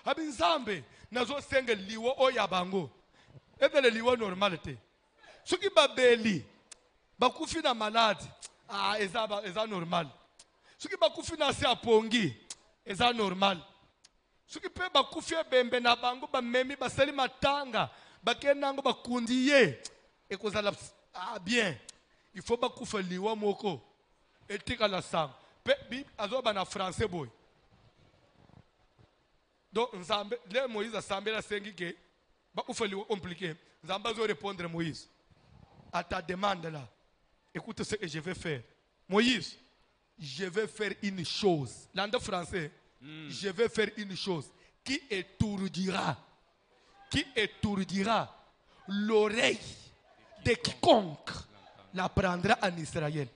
S1: abinzambe nazo senge liwa oya bango ebele liwa normalité suki babeli bakufi na malade eza normal suki bakufi na se apongi eza normal suki pe bakufi bembe na bango bamemi basali matanga bakenango bakundi ye ekozala bien il faut bakufa liwa moko etika la sang pe azoba na français boy donc nzambe le Moïse asambela sengi ke bakufa liwa compliqué nzambe azo répondre Moïse à ta demande là. Écoute ce que je vais faire. Moïse, je vais faire une chose. Langue français, je vais faire une chose qui étourdira l'oreille de quiconque la prendra en Israël.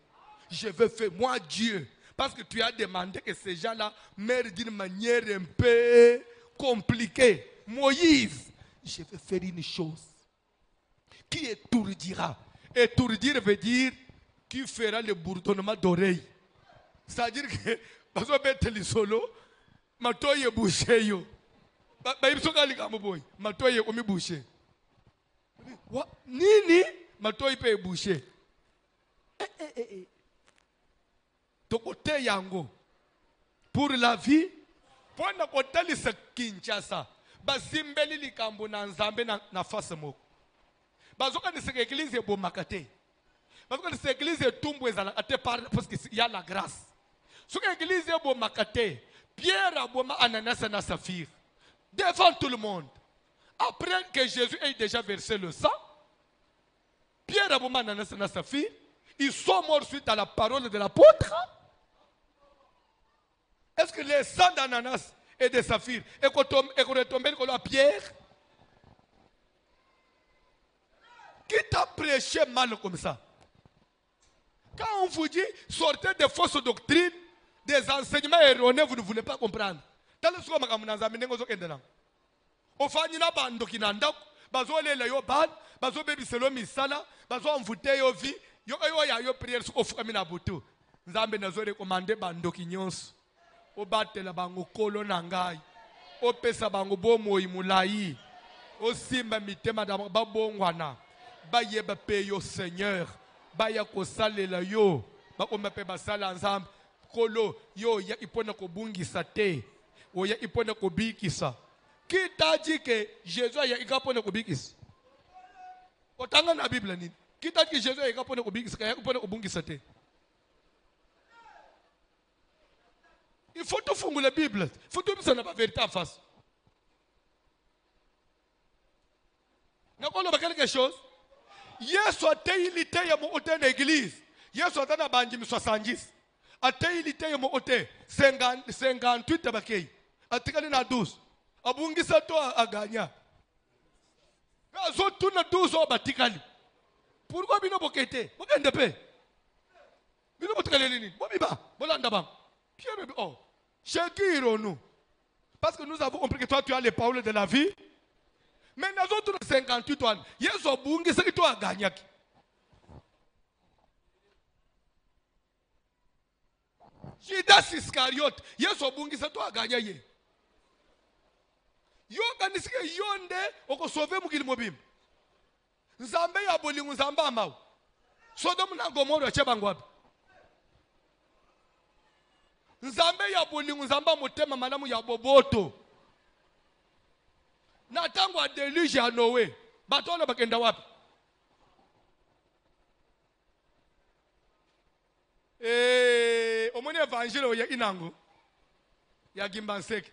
S1: Je vais faire, moi Dieu, parce que tu as demandé que ces gens-là meurent d'une manière un peu compliquée. Moïse, je vais faire une chose qui étourdira. Étourdir veut dire qui fera le bourdonnement d'oreille. C'est-à-dire que bazo beteli solo matoye bouché yo. Ba ibso kali kamoboy matoye omi bouché. Nini matoye pe bouché. Tokote yango pour la vie pour na kotali sa Kinshasa bazimbeli likambo na nzambe na face moko. Bazoka ni seke église bo makate. Bazoka ni seke église tumbu ezala ate parce que il y a la grâce. Seke église bo makate, Pierre aboma ananas na saphir devant tout le monde. Après que Jésus ait déjà versé le sang, Pierre aboma ananas na saphir, ils sont morts suite à la parole de l'apôtre. Est-ce que le sang d'ananas et de saphir est retombé à Pierre? Qui t'a prêché mal comme ça? Quand on vous dit sortez des fausses doctrines, des enseignements erronés, vous ne voulez pas comprendre. Dans le soir, on fait une bande qui n'a pas bazo le yo ban bazo bebi selo misala bazo envoûter yo vie yo yo prière sur oframi na butu nzambe nazo recommander bando ki nyonso o batela bango kolo na ngai o pesa bango bomo imulai o simba mitema da babongwana bayeba pe yo Seigneur baya ko salela yo ba ko mape basala nzambe kolo yo ya ipona ko bungisa te o ya ipona ko bikisa. Qui t'a dit que Jésus a ipona ko bikisa? Otanga na Bible nini? Qui t'a dit que Jésus a ipona ko bikisa ya ipona ko bungisa te? Il faut tout fondre la Bible. Il faut tout mettre la vérité en face. N'a pas quelque chose? Yesu ateilite ya mo ote na église. Yesu atana banjimi 70. Ateilite ya mo ote 58 bakei. Atikali na 12. Abungisa to aganya. Azo tuna 12 o batikali. Pourquoi bino bokete? Bokende pe. Bino botikali nini? Bobiba, bolanda bang. Oh, nous. Parce que nous avons compris que toi tu as les paroles de la vie. Mais nous autres 58 ans, Yesu bungi ce que toi as gagné. Judas Iscariote, Yesu bungi ce que toi as gagné. Yo kanisike yonde oko sauver mukili mobim. Nzambe ya bolingo nzamba amao. Sodome na Gomora chebangwapi. Nzambe ya bolingo nzamba motema malamu ya boboto. Na tango a deluge ya Noé. Batona bakenda wapi? Omoni évangile ya inango. Ya gimbansek.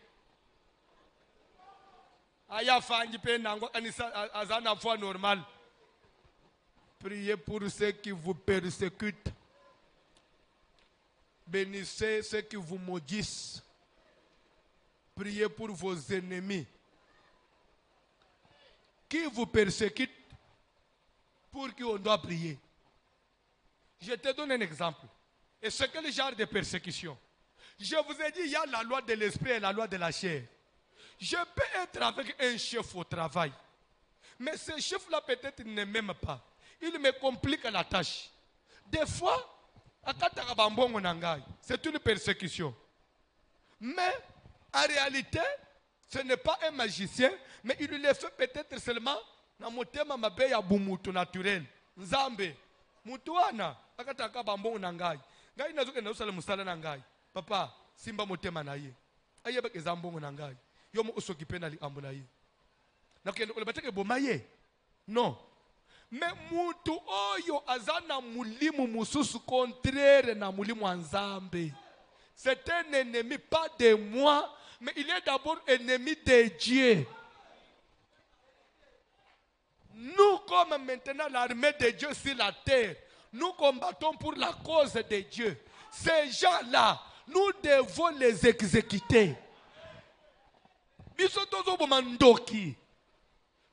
S1: Aya fangi pe nango anisa azana foi normal. Priez pour ceux qui vous persécutent. Bénissez ceux qui vous maudissent. Priez pour vos ennemis. Qui vous persécute, pour qui on doit prier. Je te donne un exemple. Et c'est quel genre de persécution? Je vous ai dit, il y a la loi de l'esprit et la loi de la chair. Je peux être avec un chef au travail. Mais ce chef-là peut-être ne m'aime pas. Il me complique la tâche. Des fois, c'est une persécution. Mais, en réalité, ce n'est pas un magicien, mais il le fait peut-être seulement dans mon thème ya bumutu naturel. Nzambe. Mutuana. Akataka bambongo nangai. Ngai nazuke na usala musala nangai. Papa, simba motema na ye. Ayeba ke zambongo nangai. Yomo usokipenda li ambo na ye. Nakende ulebateke bomaye. Non. Mais mutu oyo azana mulimu mususu contraire na mulimu anzambe. C'est un ennemi pas de moi, mais il est d'abord ennemi de Dieu. Nous, comme maintenant l'armée de Dieu sur la terre, nous combattons pour la cause de Dieu. Ces gens-là, nous devons les exécuter. Biso tozo bomandoki,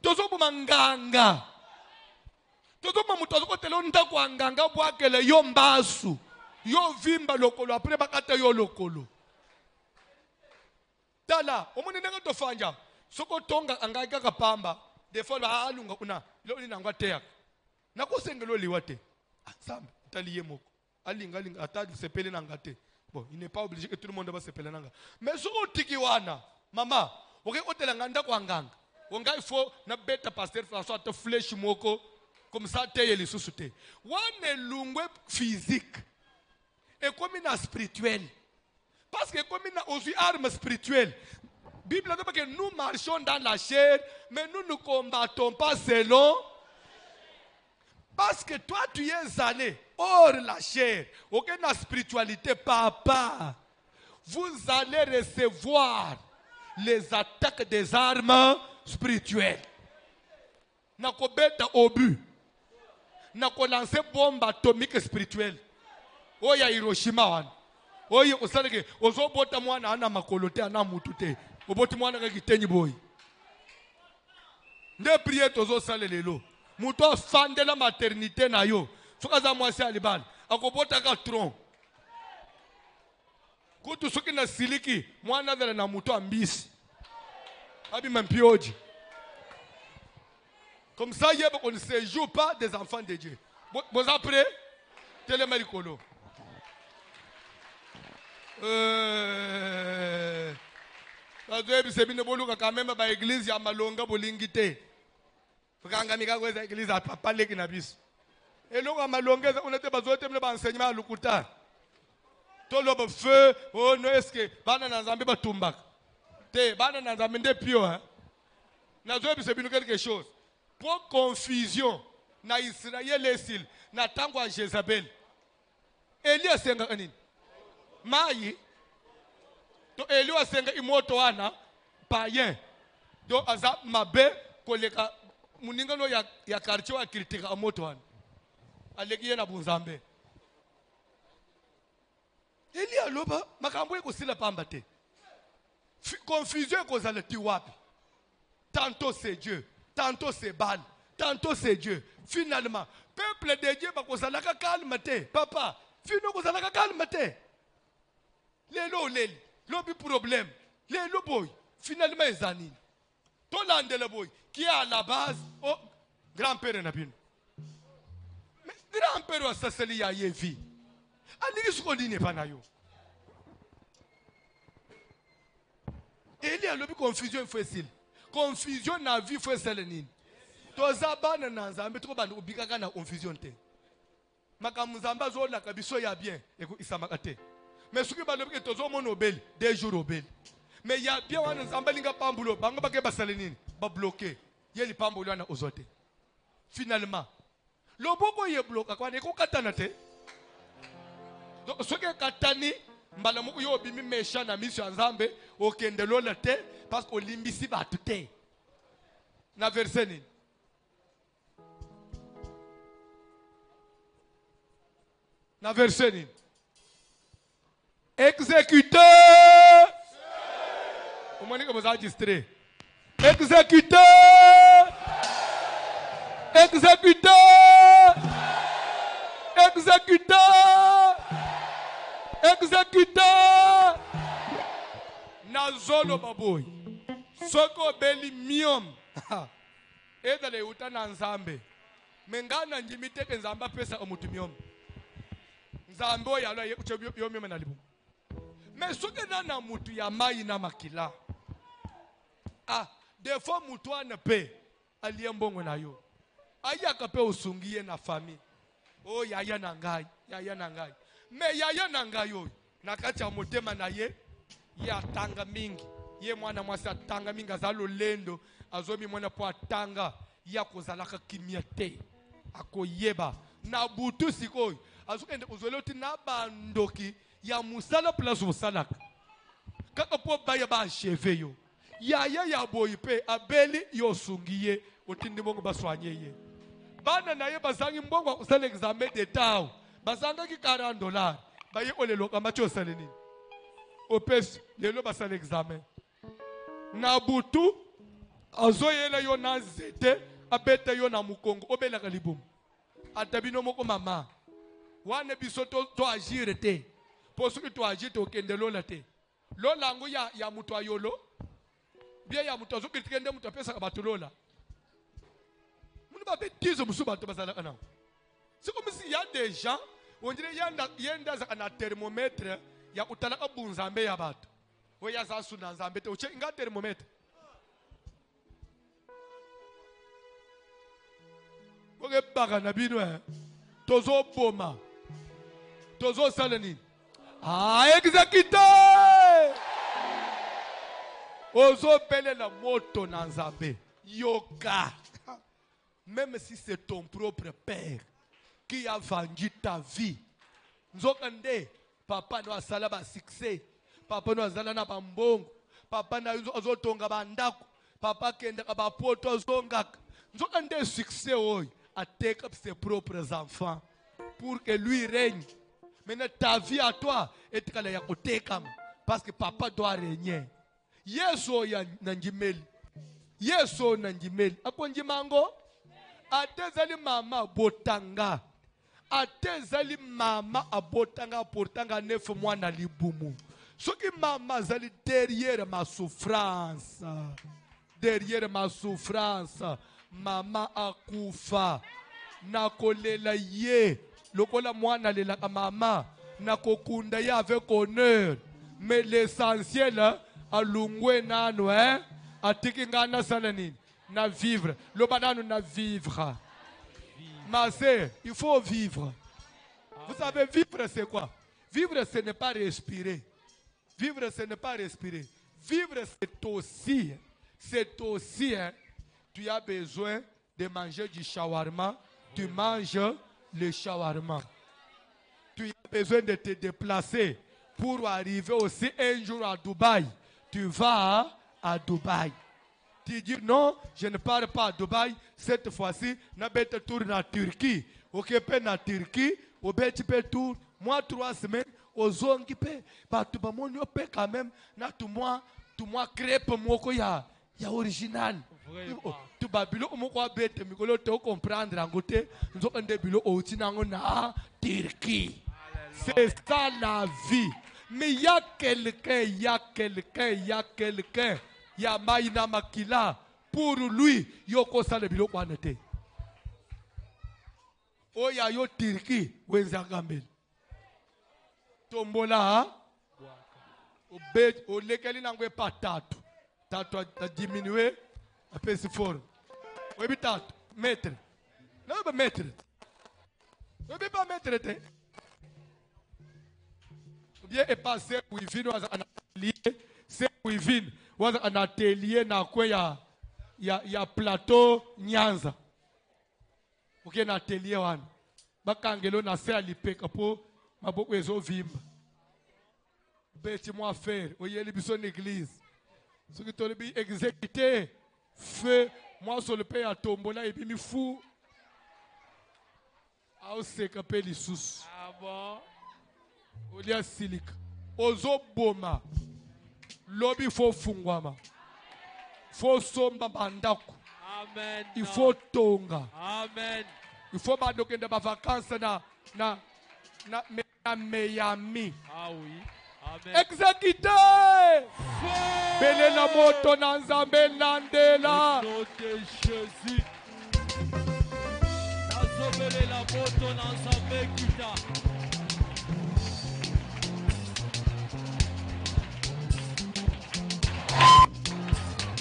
S1: tozo bomanganga. Todo mamuto ko telo ndako anganga bwakele yo mbasu yo vimba lokolo après bakata yo lokolo tala omoni nanga tofanja soko tonga angaka kapamba defo la alunga kuna lo ni nangwa teya na ko sengelo liwate ensemble taliye moko alinga atadi sepele nangate bon il n'est pas obligé que tout le monde va sepele nanga mais soko tikiwana mama oke otela nganda ko anganga onga il faut na beta pasteur François te flèche moko comme ça, tu es les sous-soutés. On est l'ungwe physique. Et comme il est spirituel. Parce que comme il a aussi armes spirituelles. La Bible dit que nous marchons dans la chair, mais nous ne combattons pas selon. Parce que toi, tu es allé hors la chair. Aucune spiritualité, papa. Vous allez recevoir les attaques des armes spirituelles. Nakobeta obus. Na ko lancer bombe atomique spirituelle. Oya Hiroshima wan. Oya osaleke ozobota mwana ana makolote ana mutute. Oboti mwana ka kitenyi boy. Nde prier tozo sale lelo. Muto fande la maternité na yo. Soka za mwasi alibal. Akobota ka tron. Kutu soki na siliki mwana vela na muto ambisi. Abi mampioji. Comme ça, on ne se joue pas des enfants de Dieu. Vous après, télémaricolo. C'est bien de quand même à l'église, il y a malonga bolingité. Franga mika kwa l'église a papa leki na bis. Et là on malonga on était besoin de enseignement à lukuta. Tout le feu, oh non est-ce que bana na nzambe batumba. Te bana na nzambe nde pio hein. Na zoe c'est bien quelque chose. Pour confusion na Israël et Sil na tango a Jezabel. Elia senga kanini? Mai to Elia senga imoto wana païen. Do aza mabe koleka muninga no ya quartier wa kritika amoto wana. Aleki na bunzambe. Elia loba makambo eko sila pamba te. Confusion eko zaleti wapi? Tantôt c'est Dieu. Tantôt c'est Baal, tantôt c'est Dieu. Finalement, peuple de Dieu, bakozalaka calme te. Papa, finalement kozalaka calme te. Lelo leli, lobi problème. Lelo boy, finalement ezani. Tolande le boy, qui est à la base, oh, grand-père Nabino. Mais grand-père wa saseli ya yevi. Aliki sukoli ne panayo. Eli a lobi confusion facile. Confusion na vie faut selenine. Toza bana na nzambe to bana ubikaka na confusion te. Makamuzamba zo la kabiso ya bien eko isamaka te. Mais soki balobi ke tozo mono obeli, 2 jours obeli. Mais ya bien wana nzamba linga pambulo, bango bake baselenine, ba bloquer. Yeli pambulo wana ozote. Finalement, loboko ye bloka kwa neko katana te. donc soki ekatani mbala moko yo obimi méchant na miso ya Nzambe okende lola te parce que olimbisi bato te. Na verset nini? Na verset nini? Exécuteur. Comment est-ce que vous enregistrez? Exécuteur. Exécuteur. Exécuteur. Exécuteur. Nazolo baboy. Soko beli miom. Edale uta na Nzambe. Mengana njimite ke Nzamba pesa omutu miom. Nzambe oyo alo yo miom na libu. Mais soki na mutu ya mai na makila. Des fois mutu ana pe aliye mbongo na yo. Ayaka pe osungiye na famille. Oh yaya na ngai, yaya na ngai. Mais yaya na ngai yo nakati ya motema na ye ya tanga mingi. Ye mwana mwasi atanga mingi azalo lendo azomi mwana po atanga ya kozalaka kimia te. Akoyeba na butu sikoyo azokende kozoloti na bandoki ya musala place musalaka. Kaka po baya ba cheve yo. Yaya ya boyi pe abeli yo sungiye otindi mbongo baswanye ye. Bana na ye bazangi mbongo kusala examen d'etat. Bazanga ki $40. Baye olelo kamacho sale nini? Opes lelo basala examen. Na butu azoyela yo na zete abete yo na mukongo obela kalibumu. Atabino moko mama. Wane biso to agir te. Poso ki to agir te okende lola te. Lola ngo ya mutu ayolo. Bien ya mutu azo kritikende mutu apesa kabatu lola. Munu ba betizo musu bato basala kana. C'est comme s'il y a des gens, on dirait yenda za kana thermomètre ya utalaka bunzambe ya bato. Oya za suna nzambe te uche inga thermomètre. Oge baga na bino tozo boma. Tozo salani. Exécuter. Ozo pele la moto na nzambe. Yoka. Même si c'est ton propre père qui a vendu ta vie. Nzokande, papa no asala ba succès. Papa no azala na bambongo. Papa na azotonga bandako. Papa kende ba poto azongaka. Nzokande succès oy à take up ses propres enfants pour que lui règne. Maintenant ta vie à toi est kala ya kotekam parce que papa doit régner. Yeso ya nanjimeli. Yeso nanjimeli. Akonjimango atezali mama botanga. Atezali mama abotanga portanga 9 mois na libumu. Soki mama zali derrière ma souffrance. Derrière ma souffrance. Mama akufa. Nakolela ye. Lokola mwana lela mama. Nakokunda ye avec honneur. Mais l'essentiel alungwe nano atiki ngana salanini. Na vivre. Le banano na vivre. Ma sœur, il faut vivre. Vous savez, vivre c'est quoi? Vivre ce n'est pas respirer. Vivre ce n'est pas respirer. Vivre c'est aussi, tu as besoin de manger du shawarma, tu manges le shawarma. Tu as besoin de te déplacer pour arriver aussi un jour à Dubaï. Tu vas à Dubaï. Tu dis non, je ne pars pas à Dubaï. Cette fois-ci, je vais tourner en Turquie. Ok, en Turquie, au petit tour, moi 3 semaines, aux zones qui paient. Bah, tu vas m'en quand même. Na tout moi crêpe moko ya original. Tu vas bilo moko bête, mais que tu comprendre en côté, nous avons des bilo au Tinango na Turquie. C'est ça la vie. Mais il y a quelqu'un, ya maina makila pour lui yoko sale biloko anete oya yo Turki wenzanga mbele tombola o lekeli nangwe patatu tatu a diminuer a pesi fort webi tatu metre na ba metre webi ba metre te bien est passé wivino as analier c'est wivino was an atelier na kwe ya plateau Nyanza. Ok na atelier wan. Bakangelo na se alipeka po maboko ezovimba bêtement faire oyeli biso na église soki tolobi exécuter feu moi sur le pays atombola ebimi fou aoseka mpe lisusu olia silika ozoboma lobi fo fungwama fo somba bandako
S3: Amen.
S1: il faut tonga
S3: Amen.
S1: il faut badokenda ba vacances na Miami.
S3: Ah oui. Amen.
S1: Exécuté. Belela moto na nzambe nandela.
S3: Au nom de Jésus. Nazobele la moto na nzambe kita.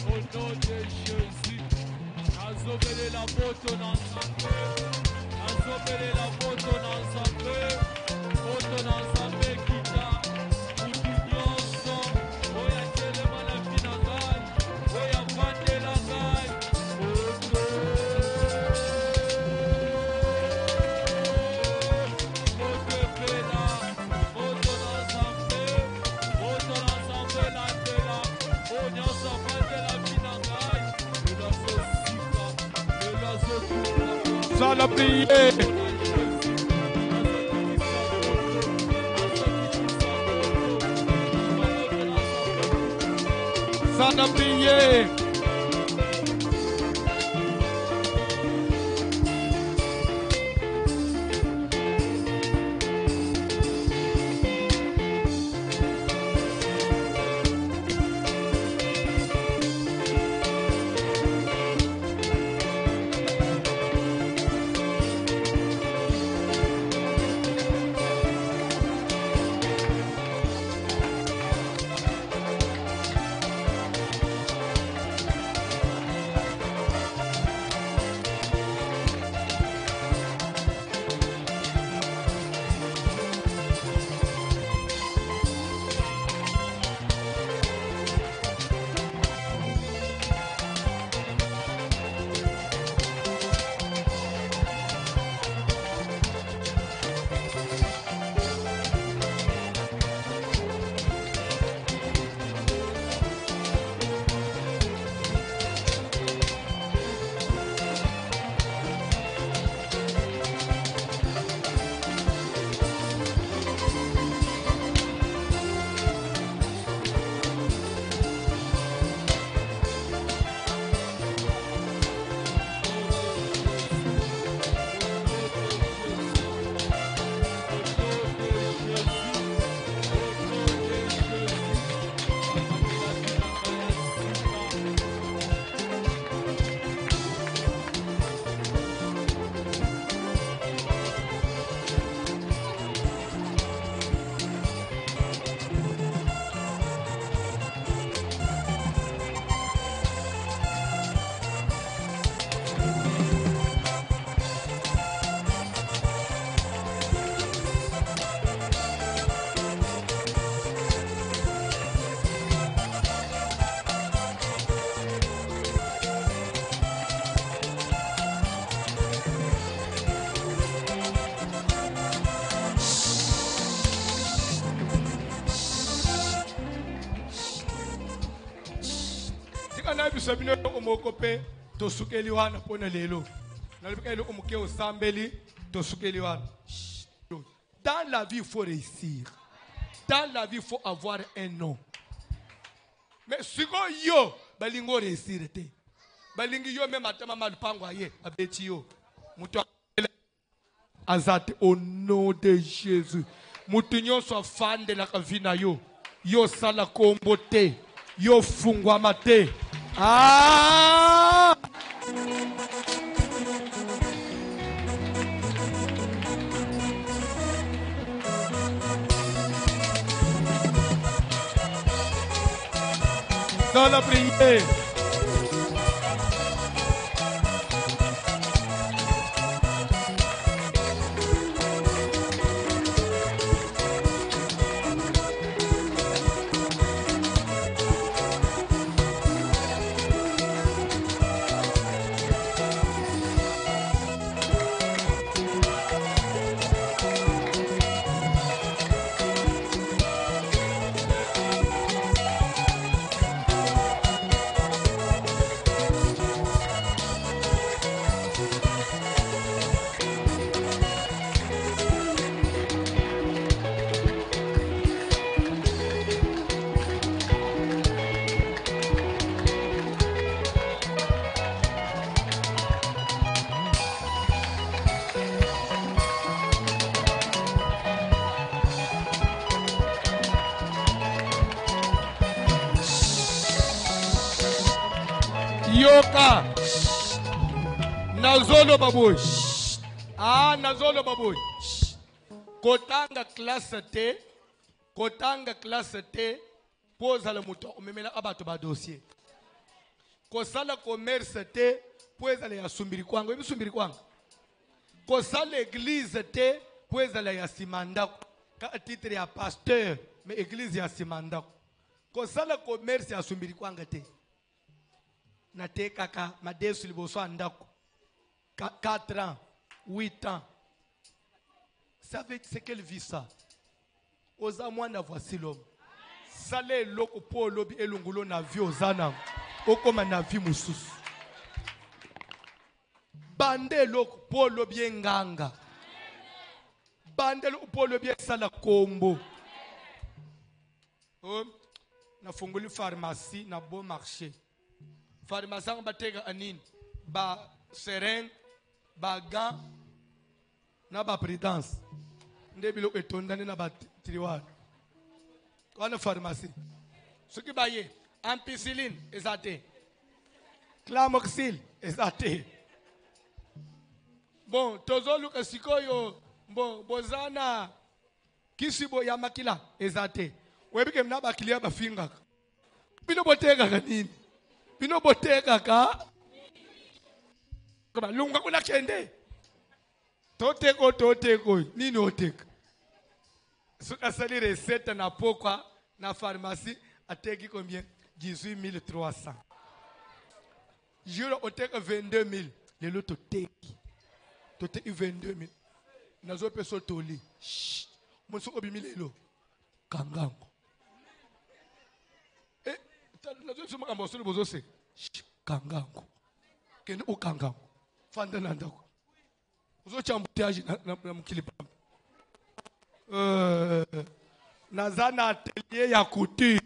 S3: Au nom de Jésus. Nazobele la moto na nzambe. Nazobele la moto na nzambe. Moto na nzambe kita. Mutu nyonso. Oya telema na fina ngai. Oya vandela ngai. Moto. Moto epela. Moto na nzambe. Moto na nzambe landela. Oyo nyonso vandela fina ngai. Elazo sika. Elazo tuka.
S1: Sala prier. Sana prier. Na biso bino omoko pe tosukeli wana pona lelo na lebeka ile omoke osambeli tosukeli wana. Dans la vie il faut réussir, dans la vie il faut avoir un nom, mais siko yo balingo réussir te balingi yo même atama malupango aye abeti yo mutu azate au nom de Jésus. Mutu nyonso afande la kavina yo yo sala kombo te yo fungwama te. Ah! Dans la prière. yoka nazolo baboy nazolo baboy kotanga classe T poza le muto omemela abato ba dossier kosala commerce T poza le yasumbiri kwango ebisumbiri kwango kosala église T poza le yasimanda ka titre ya pasteur mais église yasimanda kosala commerce yasumbiri kwanga te na te kaka madesu liboso andako 4 ans 8 ans. C'est quelle vie ça? Oza mwana voici l'homme. Sale loko po lobi elungulo na vie ozana. Okoma na vie mususu. Bande loko po lobi nganga. Bande loko po lobi sala kombo. Na funguli pharmacie na bon marché. Pharmacie batega anine. Ba seringue, ba gants, na ba prudence. Ndebilo etondane na ba tiroir. Kwa pharmacie. Ce qui baye ampicilline ezate. Clamoxyl ezate. Bon, tozolu kasikoyo bon bozana kisibo ya makila ezate. Webike mna ba kilia ba finga. Bino boteka kanini? Bino boteka ka kama lunga kuna kende. Toteko nini oteka. Suka sali recette na pokwa na pharmacie ateki combien 18300. Juro oteka 22000. Lelo toteki. Toteki 22000. Nazo peso toli. Monso obimilelo. Kangango. Nazo suma kamba solo bozose. Kangango. Kende ukangango. Fanda nandako. Uzo chambuteaji na mkilipamba. Nazana atelier ya couture.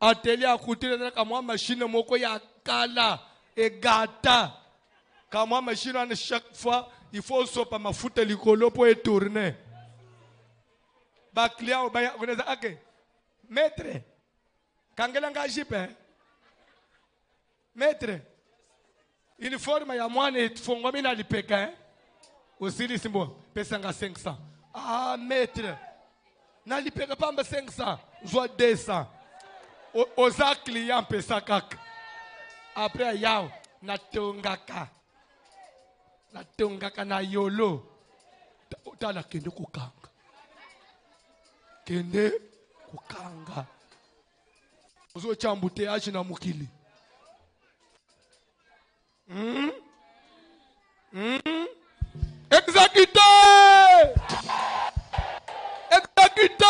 S1: Atelier ya couture na kama machine moko ya kala egata. Kama machine chaque fois il faut sopa mafuta likolo pour tourner. Ba client ba koneza ake. Maître. Kangela ngajipe. Maître. Uniforme ya mwana fungo mina lipeka Osili simbo pesa nga 500. Ah maître. Na lipeka pamba 500, zwa 200. Oza client pesa kaka. Après yao na tongaka. Na tongaka na yolo. Tala kende kukanga. Kende kukanga. Ozo chambute achi na mukili. Exécuté! Exécuté!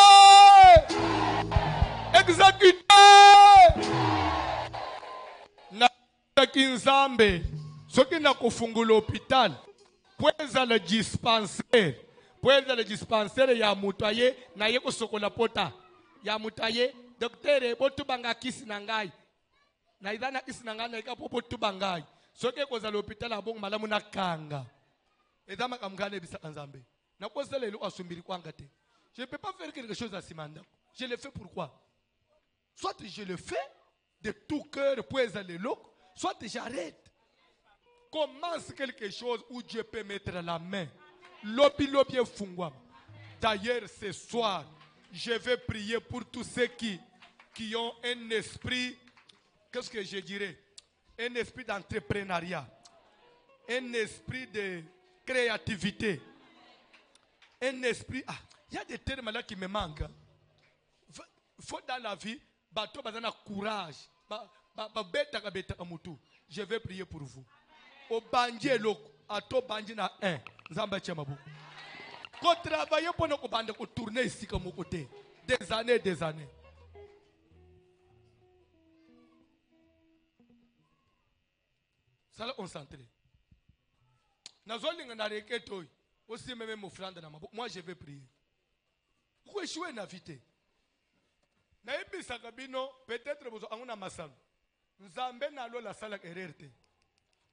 S1: Exécuté! Na kinzambe soki na kufungula hôpital pweza le dispensaire ya mutaye na ye kosokola pota ya mutaye docteur botu banga kisi na ngai na idana kisi na ngai na ikapo botu bangai soki koza l'hôpital abong malamu na kanga. Je ne peux pas faire quelque chose à Simanda. Je le fais pourquoi? Soit je le fais de tout cœur pour aller là, soit j'arrête. Commence quelque chose où Dieu peut mettre la main. Lobi fungwa. D'ailleurs, ce soir, je vais prier pour tous ceux qui ont un esprit, qu'est-ce que je dirais? Un esprit d'entrepreneuriat. Un esprit de créativité, un esprit. Il y a des termes là qui me manquent. Il faut dans la vie, bato bazana courage. Je vais prier pour vous. Au bandje loko, ato bandje na 1, nzamba chamabu. Ko travailler pour nous bande ko tourner ici comme côté. Des années. Ça là on s'entraîne. Moi je vais prier. Pourquoi échouer na vite? Peut-être vous avez un massal. Nzambe na lo la sala errerte.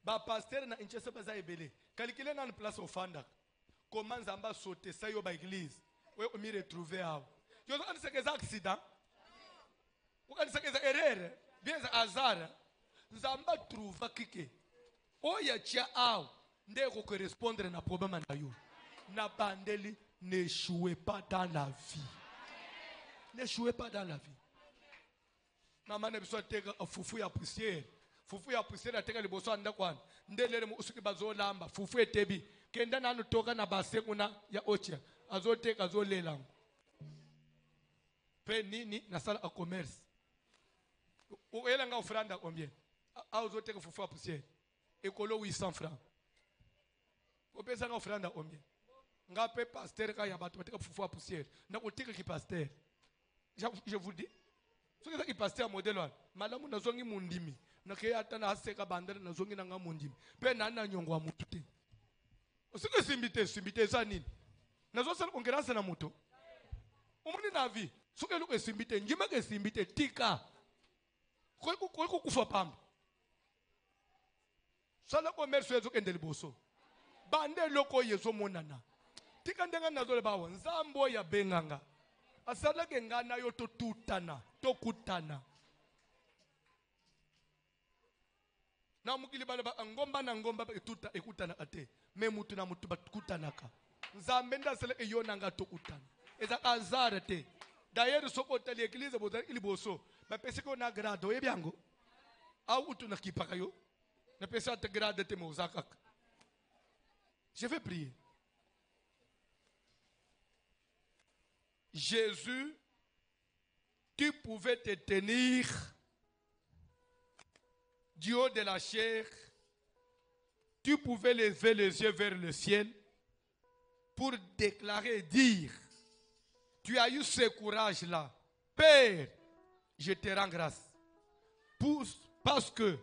S1: Ba pasteur na inchese baza ebele. Calculer na place au fanda. Comment nzamba sauter ça yo ba église. Oui, on m'y retrouver à. Yo ça que accident. Vous connaissez que erreur. Bien hasard. Nzamba trouva kike. Oya tia aw. Ndeko correspondre na problème na yo. Na bandeli, n'échouez pas dans la vie. N'échouez pas dans la vie. Maman ne besoin de fufu ya poussière. Fufu ya poussière ateka liboso anda kwana. Ndelele mu usuki bazolamba. Fufu etebi. Kenda nanu toka na basekuna ya ochia. Azoteka azolela. Pe nini na sala a commerce. Uela nga ofranda combien? Azoteka fufu ya poussière. Ekolo 800 francs. Opesa nga ofranda combien? Nga pe pasteur ka ya batu bateka fufu ya poussière. Na koteka ki pasteur. Je vous dis. Ce que c'est pasteur modèle one. Malamu nazongi mundimi. Na ke ata na aseka bandere nazongi na nga mundimi. Pe nana nyongwa mutu te. Ce que simbite za nini? Nazo sala concurrence na mutu. Umuni na vie. Ce que luke simbite njima ke simbite tika. Ko kufa pamba. Sala commerce yezo kendeli boso. Bande loko yezo monana. Tika ndenga nazo le bawo. Nzambo ya benganga. Asala ke ngana yo to tutana, to kutana. Na mukili bale ba ngomba na ngomba etuta ekutana ate. Me mutu na mutu bakutanaka. Nzambe ndasele e yona nga to kutana. Eza azara te. D'ailleurs soko tali église boza iliboso. Ba pese ko na grado ebyango. Au utu na kipaka yo. Na pese te grade te mozaka. Je vais prier. Jésus, tu pouvais te tenir du haut de la chair, tu pouvais lever les yeux vers le ciel pour déclarer et dire, tu as eu ce courage-là. Père, je te rends grâce. Parce que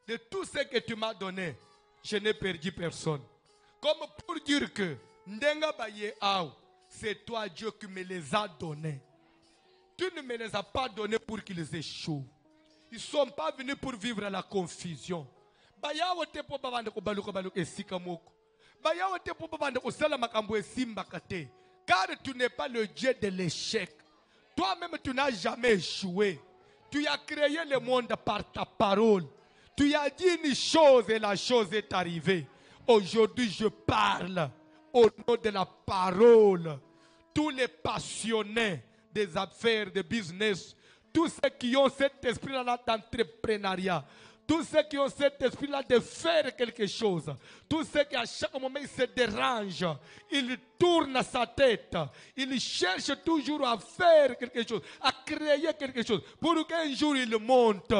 S1: de tout ce que tu m'as donné, je n'ai perdu personne. Comme pour dire que, Ndenga Baye Aou, c'est toi, Dieu, qui me les a donnés. Tu ne me les as pas donnés pour qu'ils échouent. Ils ne sont pas venus pour vivre la confusion. Car tu n'es pas le Dieu de l'échec. Toi-même, tu n'as jamais échoué. Tu as créé le monde par ta parole. Tu as dit une chose et la chose est arrivée. Aujourd'hui, je parle au nom de la parole. Tous les passionnés des affaires, des business, tous ceux qui ont cet esprit-là d'entrepreneuriat, tous ceux qui ont cet esprit-là de faire quelque chose, tous ceux qui à chaque moment ils se dérangent, ils tournent sa tête, ils cherchent toujours à faire quelque chose, à créer quelque chose, pour qu'un jour ils montent.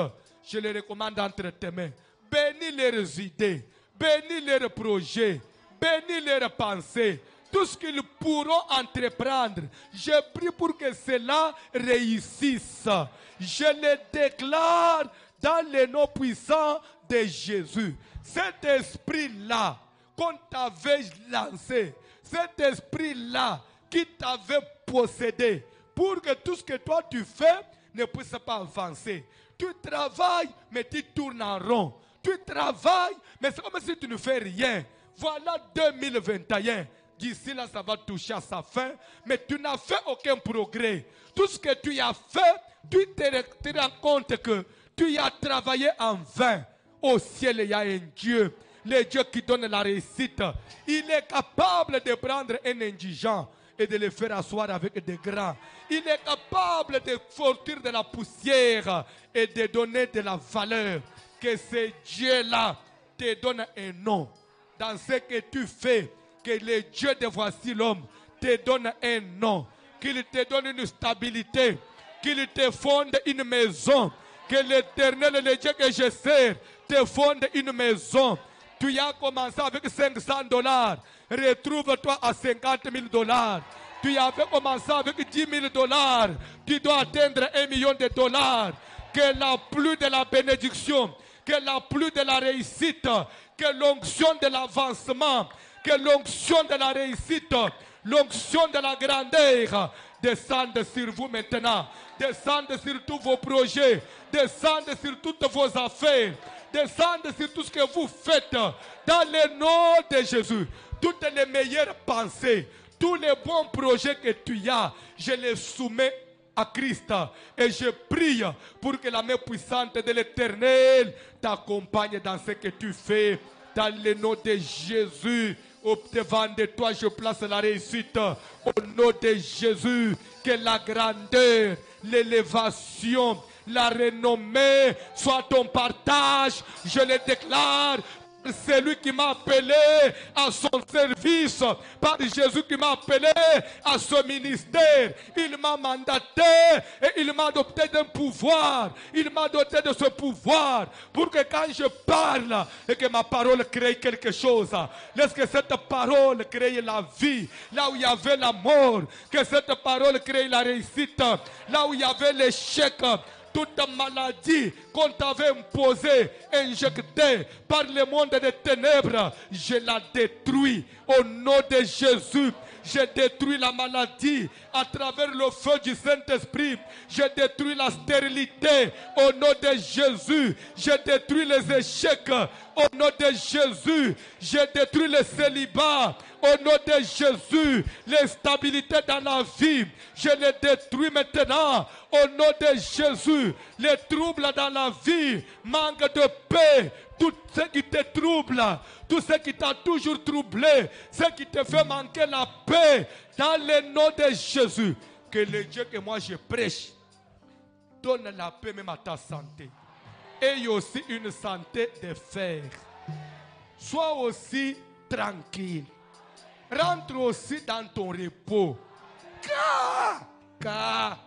S1: Je les recommande entre tes mains. Bénis leurs idées, bénis leurs projets, bénis leurs pensées. Tout ce qu'ils pourront entreprendre, je prie pour que cela réussisse. Je le déclare dans le nom puissant de Jésus. Cet esprit-là qu'on t'avait lancé, cet esprit-là qui t'avait possédé, pour que tout ce que toi tu fais ne puisse pas avancer. Tu travailles, mais tu tournes en rond. Tu travailles, mais c'est comme si tu ne fais rien. Voilà 2021. D'ici là, ça va toucher à sa fin, mais tu n'as fait aucun progrès. Tout ce que tu as fait, tu te rends compte que tu as travaillé en vain. Au ciel, il y a un Dieu, le Dieu qui donne la réussite. Il est capable de prendre un indigent et de le faire asseoir avec des grands. Il est capable de sortir de la poussière et de donner de la valeur. Que ce Dieu-là te donne un nom dans ce que tu fais. Que le Dieu de voici l'homme te donne un nom, qu'il te donne une stabilité, qu'il te fonde une maison, que l'Éternel, le Dieu que je sers, te fonde une maison. Tu as commencé avec $500, retrouve-toi à $50,000. Tu avais commencé avec $10,000, tu dois atteindre $1 million. Que la pluie de la bénédiction, que la pluie de la réussite, que l'onction de l'avancement, que l'onction de la réussite, l'onction de la grandeur descende sur vous maintenant. Descende sur tous vos projets. Descende sur toutes vos affaires. Descende sur tout ce que vous faites. Dans le nom de Jésus. Toutes les meilleures pensées, tous les bons projets que tu as, je les soumets à Christ. Et je prie pour que la main puissante de l'Éternel t'accompagne dans ce que tu fais. Dans le nom de Jésus, devant de toi, je place la réussite. Au nom de Jésus, que la grandeur, l'élévation, la renommée soit ton partage. Je le déclare. C'est lui qui m'a appelé à son service, par Jésus qui m'a appelé à ce ministère. Il m'a mandaté et il m'a doté d'un pouvoir. Il m'a doté de ce pouvoir pour que quand je parle et que ma parole crée quelque chose, laisse que cette parole crée la vie. Là où il y avait la mort, que cette parole crée la réussite. Là où il y avait l'échec, toute maladie qu'on t'avait imposée, injectée par le monde des ténèbres, je la détruis au nom de Jésus. Je détruis la maladie à travers le feu du Saint-Esprit. Je détruis la stérilité au nom de Jésus. Je détruis les échecs au nom de Jésus. Je détruis le célibat au nom de Jésus. L'instabilité dans la vie, je les détruis maintenant au nom de Jésus. Les troubles dans la vie, manque de paix, tout ce qui te trouble, tout ce qui t'a toujours troublé, ce qui te fait manquer la paix, dans le nom de Jésus. Que le Dieu que moi je prêche donne la paix même à ta santé. Et aussi une santé de fer. Sois aussi tranquille. Rentre aussi dans ton repos. Car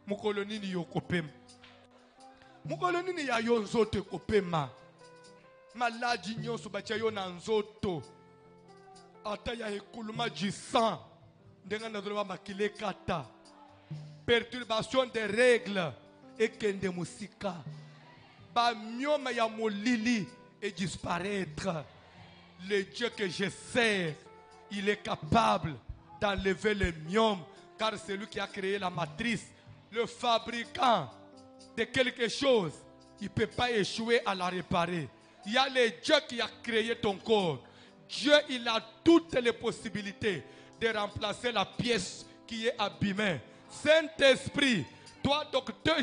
S1: mukoloni ni yokopem. Mukoloni ni ya yonzote kopema. Maladi nyonso batia yo na nzoto. Ata ya ekuluma du sang. Ndenga na droba makile kata. Perturbation des règles et kende musika. Ba myoma ya molili et disparaître. Le Dieu que je sers, il est capable d'enlever les myomes, car c'est lui qui a créé la matrice. Le fabricant de quelque chose, il ne peut pas échouer à la réparer. Il y a le Dieu qui a créé ton corps. Dieu, il a toutes les possibilités de remplacer la pièce qui est abîmée. Saint-Esprit, toi, docteur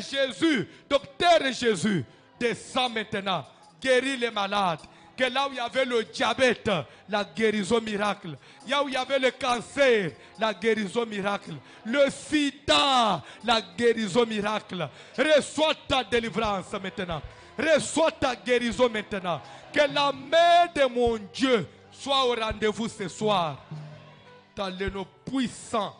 S1: Jésus, descends maintenant, guéris les malades. Que là où il y avait le diabète, la guérison miracle. Là où il y avait le cancer, la guérison miracle. Le sida, la guérison miracle. Reçois ta délivrance maintenant. Reçois ta guérison maintenant. Que la main de mon Dieu soit au rendez-vous ce soir. Dans le nom puissant,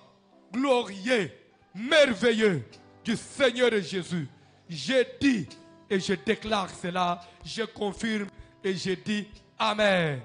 S1: glorieux, merveilleux du Seigneur Jésus. Je dis et je déclare cela. Je confirme. Et je dis Amen.